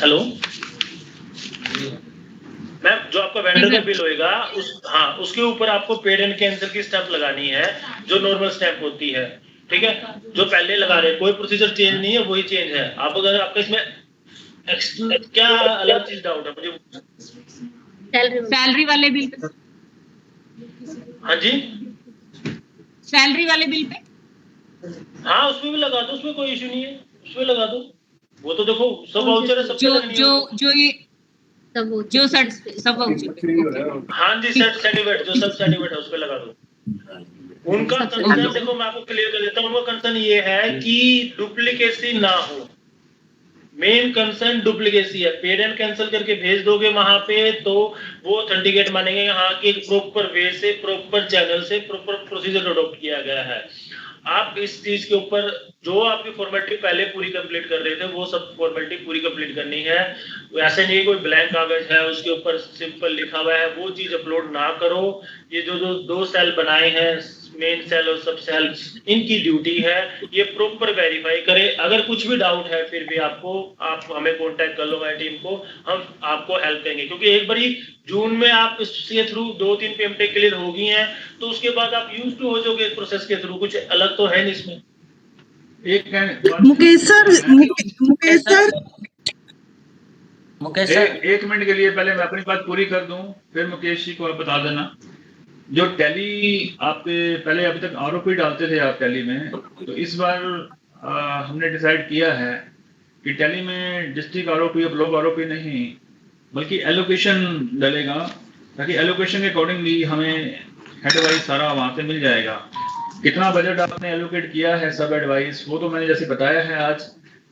हेलो मैम, जो आपका वेंडर का बिल होएगा उसके ऊपर आपको पेड एंड कैंसिल की स्टैंप लगानी है, जो नॉर्मल स्टैंप होती है, ठीक है, जो पहले लगा रहे, कोई प्रोसीजर चेंज नहीं है, वही चेंज है। आप अगर आपका इसमें क्या अलग चीज डाउट है मुझे? सैलरी वाले बिल पे। हाँ जी, सैलरी वाले बिल पे। हाँ उसमें भी लगा दो, उसमें कोई इशू नहीं है, उसमें लगा दो, वो तो देखो सब वाउचर है, सब जो ये सब वाउचर। हाँ जी, सर्टिफिकेट जो सब सर्टिफिकेट है उस पे लगा दो। उनका कंसर्न देखो मैं आपको क्लियर कर देता हूँ, उनका कंसर्न ये है कि डुप्लीकेसी ना हो, मेन कंसर्न डुप्लीकेसी है। पेड एंड कैंसिल करके भेज दोगे वहां पे तो वो ऑथेंटिकेट मानेंगे यहाँ की एक प्रॉपर वे से, प्रॉपर चैनल से, प्रॉपर प्रोसीजर अडॉप्ट किया गया है। आप इस चीज के ऊपर जो आपकी फॉर्मेलिटी पहले पूरी कंप्लीट कर रहे थे वो सब फॉर्मेलिटी पूरी कंप्लीट करनी है। ऐसे नहीं कोई ब्लैंक कागज है उसके ऊपर सिंपल लिखा हुआ है वो चीज अपलोड ना करो। ये जो 2 सेल बनाए हैं, मेन सेल और सब सेल, इनकी ड्यूटी है ये प्रॉपर वेरीफाई करें। अगर कुछ भी डाउट है फिर भी आप हमें कांटेक्ट कर लो, हमारी टीम को, हम आपको हेल्प करेंगे। क्योंकि एक बार जून में आप इसके थ्रू 2-3 पेमेंटें क्लियर हो गई हैं तो उसके बाद आप यूज टू हो जाओगे इस प्रोसेस के थ्रू, कुछ अलग तो है नहीं इसमें। मुकेश सर एक मिनट के लिए पहले मैं अपनी बात पूरी कर दूं, फिर मुकेश जी को आप बता देना। जो टैली आपके पहले अभी तक आरओपी डालते थे आप टैली में, तो इस बार हमने डिसाइड किया है कि टैली में डिस्ट्रिक्ट आरओपी और ब्लॉक आरओपी नहीं बल्कि एलोकेशन डलेगा, ताकि एलोकेशन के अकॉर्डिंगली हमें हेड वाइज सारा वहां से मिल जाएगा। कितना बजट आपने एलोकेट किया है सब एडवाइस वो तो मैंने जैसे बताया है आज,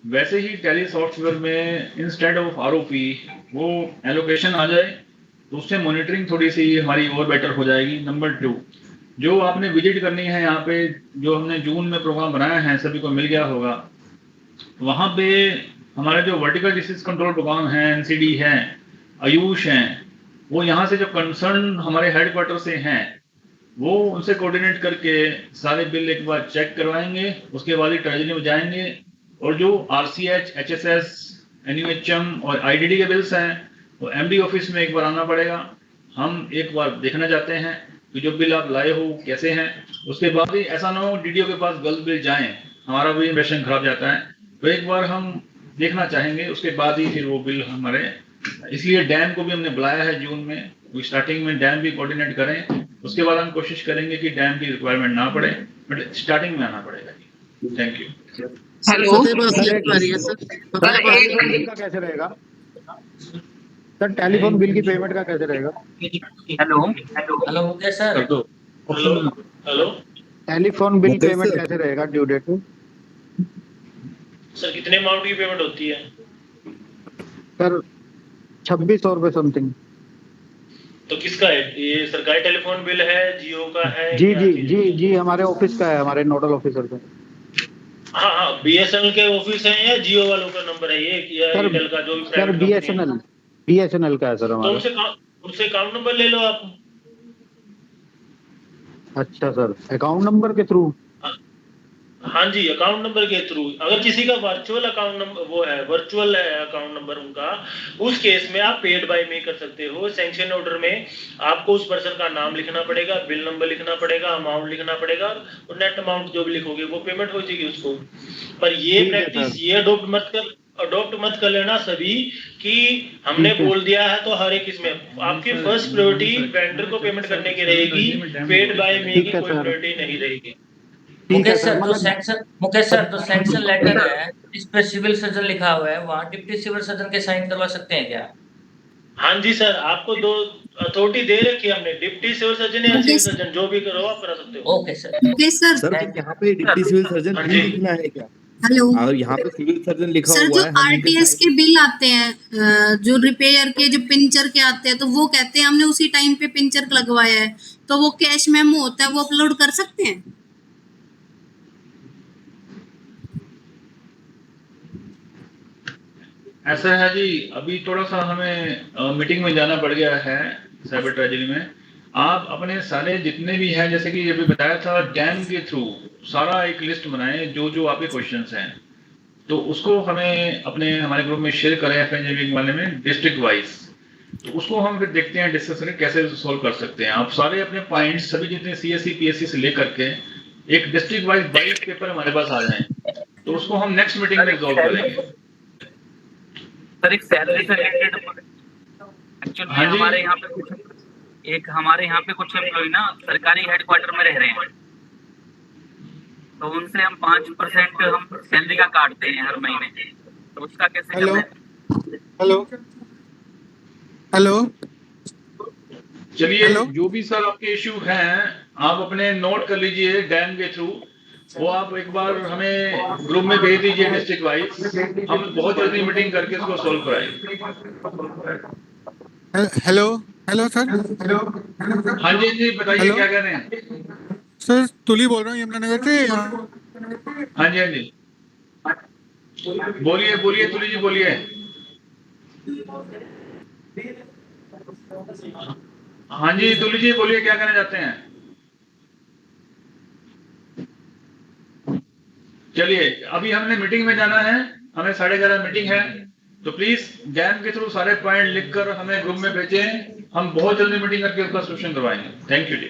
वैसे ही टैली सॉफ्टवेयर में इंस्टेड ऑफ आरओपी वो एलोकेशन आ जाए तो उससे मॉनिटरिंग थोड़ी सी हमारी और बेटर हो जाएगी। नंबर 2, जो आपने विजिट करनी है यहाँ पे, जो हमने जून में प्रोग्राम बनाया है सभी को मिल गया होगा, वहाँ पे हमारा जो वर्टिकल डिसीज कंट्रोल प्रोग्राम है, एनसीडी है, आयुष हैं, वो यहाँ से जो कंसर्न हमारे हेडक्वार्टर से हैं वो उनसे कोऑर्डिनेट करके सारे बिल एक बार चेक करवाएंगे, उसके बाद ही ट्रेजरी में जाएंगे और जो आरसीएच, एचएसएस, एनयूएचएम और आईडीडी के बिल्स हैं वो एमडी ऑफिस में एक बार आना पड़ेगा। हम एक बार देखना चाहते हैं कि जो बिल आप लाए हो कैसे हैं, उसके बाद ही ऐसा ना हो डीडीओ के पास गलत बिल जाएं, हमारा भी इम्प्रेशन खराब जाता है। तो एक बार हम देखना चाहेंगे, उसके बाद ही फिर वो बिल हमारे, इसलिए डैम को भी हमने बुलाया है जून में, स्टार्टिंग में डैम भी कोऑर्डिनेट करें, उसके बाद हम कोशिश करेंगे कि डैम की रिक्वायरमेंट ना पड़े, बट स्टार्टिंग में आना पड़ेगा। Thank you. हेलो का कैसे रहेगा सर, टेलीफोन बिल की पेमेंट का कैसे रहेगा? Hello Mukesh sir. Hello telephone bill payment कैसे रहेगा ड्यू डेट पे? सर कितने अमाउंट की पेमेंट होती है? सर 2600 रुपये समथिंग। तो किसका है ये? सरकारी टेलीफोन बिल है, जियो का है? जी क्या जी चीज़ जी है? जी हमारे ऑफिस का है, हमारे नोडल ऑफिसर का। हाँ हाँ, बीएसएनएल के ऑफिस है या जियो वालों का नंबर है ये, या सर एयरटेल का, जो भी सर प्राइवेट कंपनी है? बीएसएनएल का है सर तो हमारा। उनसे अकाउंट नंबर ले लो आप। अच्छा सर, अकाउंट नंबर के थ्रू? हाँ जी, अकाउंट नंबर के थ्रू। अगर किसी का वर्चुअल अकाउंट नंबर वो है, वर्चुअल अकाउंट नंबर उनका, उस केस में आप पेड बाय में कर सकते हो। सैंक्शन ऑर्डर में आपको उस पर्सन का नाम लिखना पड़ेगा, बिल नंबर लिखना पड़ेगा, अमाउंट लिखना पड़ेगा, और नेट अमाउंट जो भी लिखोगे वो पेमेंट हो जाएगी उसको। पर ये ठीक है प्रैक्टिस सर। ये अडॉप्ट मत कर लेना सभी कि हमने ठीक है। बोल दिया है तो हर एक इसमें आपकी फर्स्ट प्रायोरिटी वेंडर को पेमेंट करने की रहेगी, पेड बाय में ठीक की है कोई सर। प्रायोरिटी नहीं रहेगी। ठीक है मुकेश सर, सर, मतलब मुकेश सर, तो सैंक्शन लेटर है, इस पे सिविल सर्जन लिखा हुआ है, वहाँ डिप्टी सिविल सर्जन के साइन करवा सकते हैं क्या? हाँ जी सर, आपको दो अथॉरिटी दे रखी है हमने, डिप्टी सिविल सर्जन या सिविल सर्जन, जो भी करो आप करा सकते हो। Okay sir. Okay sir. Sir यहाँ पे डिप्टी सिविल सर्जन हाँ भी जी। लिखना है क्या? हेलो और यहाँ पे सिविल सर्जन लिखा सर, हुआ जो है, हम उनके आरटीएस के बिल आते हैं, जो रिपेयर के, जो पिंचर के आते हैं, तो वो कहते हैं हमने उसी टाइम पे पिंचर लगवाया है, तो वो कैश मेमो होता है, वो अपलोड कर सकते हैं? ऐसा है जी, अभी थोड़ा सा हमें मीटिंग में जाना पड़ गया है साइबर ट्रेजरी में। आप अपने सारे जितने भी हैं, जैसे कि अभी बताया था, डैम के थ्रू सारा एक लिस्ट बनाएं जो जो आपके क्वेश्चंस हैं, तो उसको हमें हमारे ग्रुप में शेयर करें एफएनजेबी वाले में डिस्ट्रिक्ट वाइज। तो उसको हम फिर देखते हैं, डिस्कस करें कैसे सोल्व कर सकते हैं। आप सारे अपने पॉइंट्स सभी जितने सीएससी पीएससी से लेकर के एक डिस्ट्रिक्ट वाइज 22 पेपर हमारे पास आ जाएं, तो उसको हम नेक्स्ट मीटिंग में रिजॉल्व करेंगे। सर एक सैलरी से रिलेटेड एक्चुअली हाँ जी। हमारे यहाँ पे कुछ एम्प्लॉय ना सरकारी हेडक्वार्टर में रह रहे हैं, तो उनसे हम 5% हम सैलरी का काटते हैं हर महीने, तो उसका कैसे हेलो करना है? हेलो चलिए, हेलो। जो भी सर आपके इश्यू हैं आप अपने नोट कर लीजिए डैम के थ्रू, वो आप एक बार हमें ग्रुप में भेज दीजिए डिस्ट्रिक्ट वाइज, हम बहुत जल्दी मीटिंग करके इसको सोल्व कराएंगे। Hello hello sir. हाँ जी जी, बताइए हेलो। क्या कह रहे हैं? सर तुली बोल रहा हूँ यमुनानगर से। हाँ जी हाँ जी, बोलिए बोलिए तुली जी, बोलिए। हाँ जी तुली जी, बोलिए क्या कहना चाहते हैं? चलिए, अभी हमने मीटिंग में जाना है, हमें 11:30 मीटिंग है, तो प्लीज डैम के थ्रू सारे पॉइंट लिखकर हमें ग्रुप में भेजें, हम बहुत जल्दी मीटिंग करके उसका सोल्यूशन करवाएंगे। Thank you ji.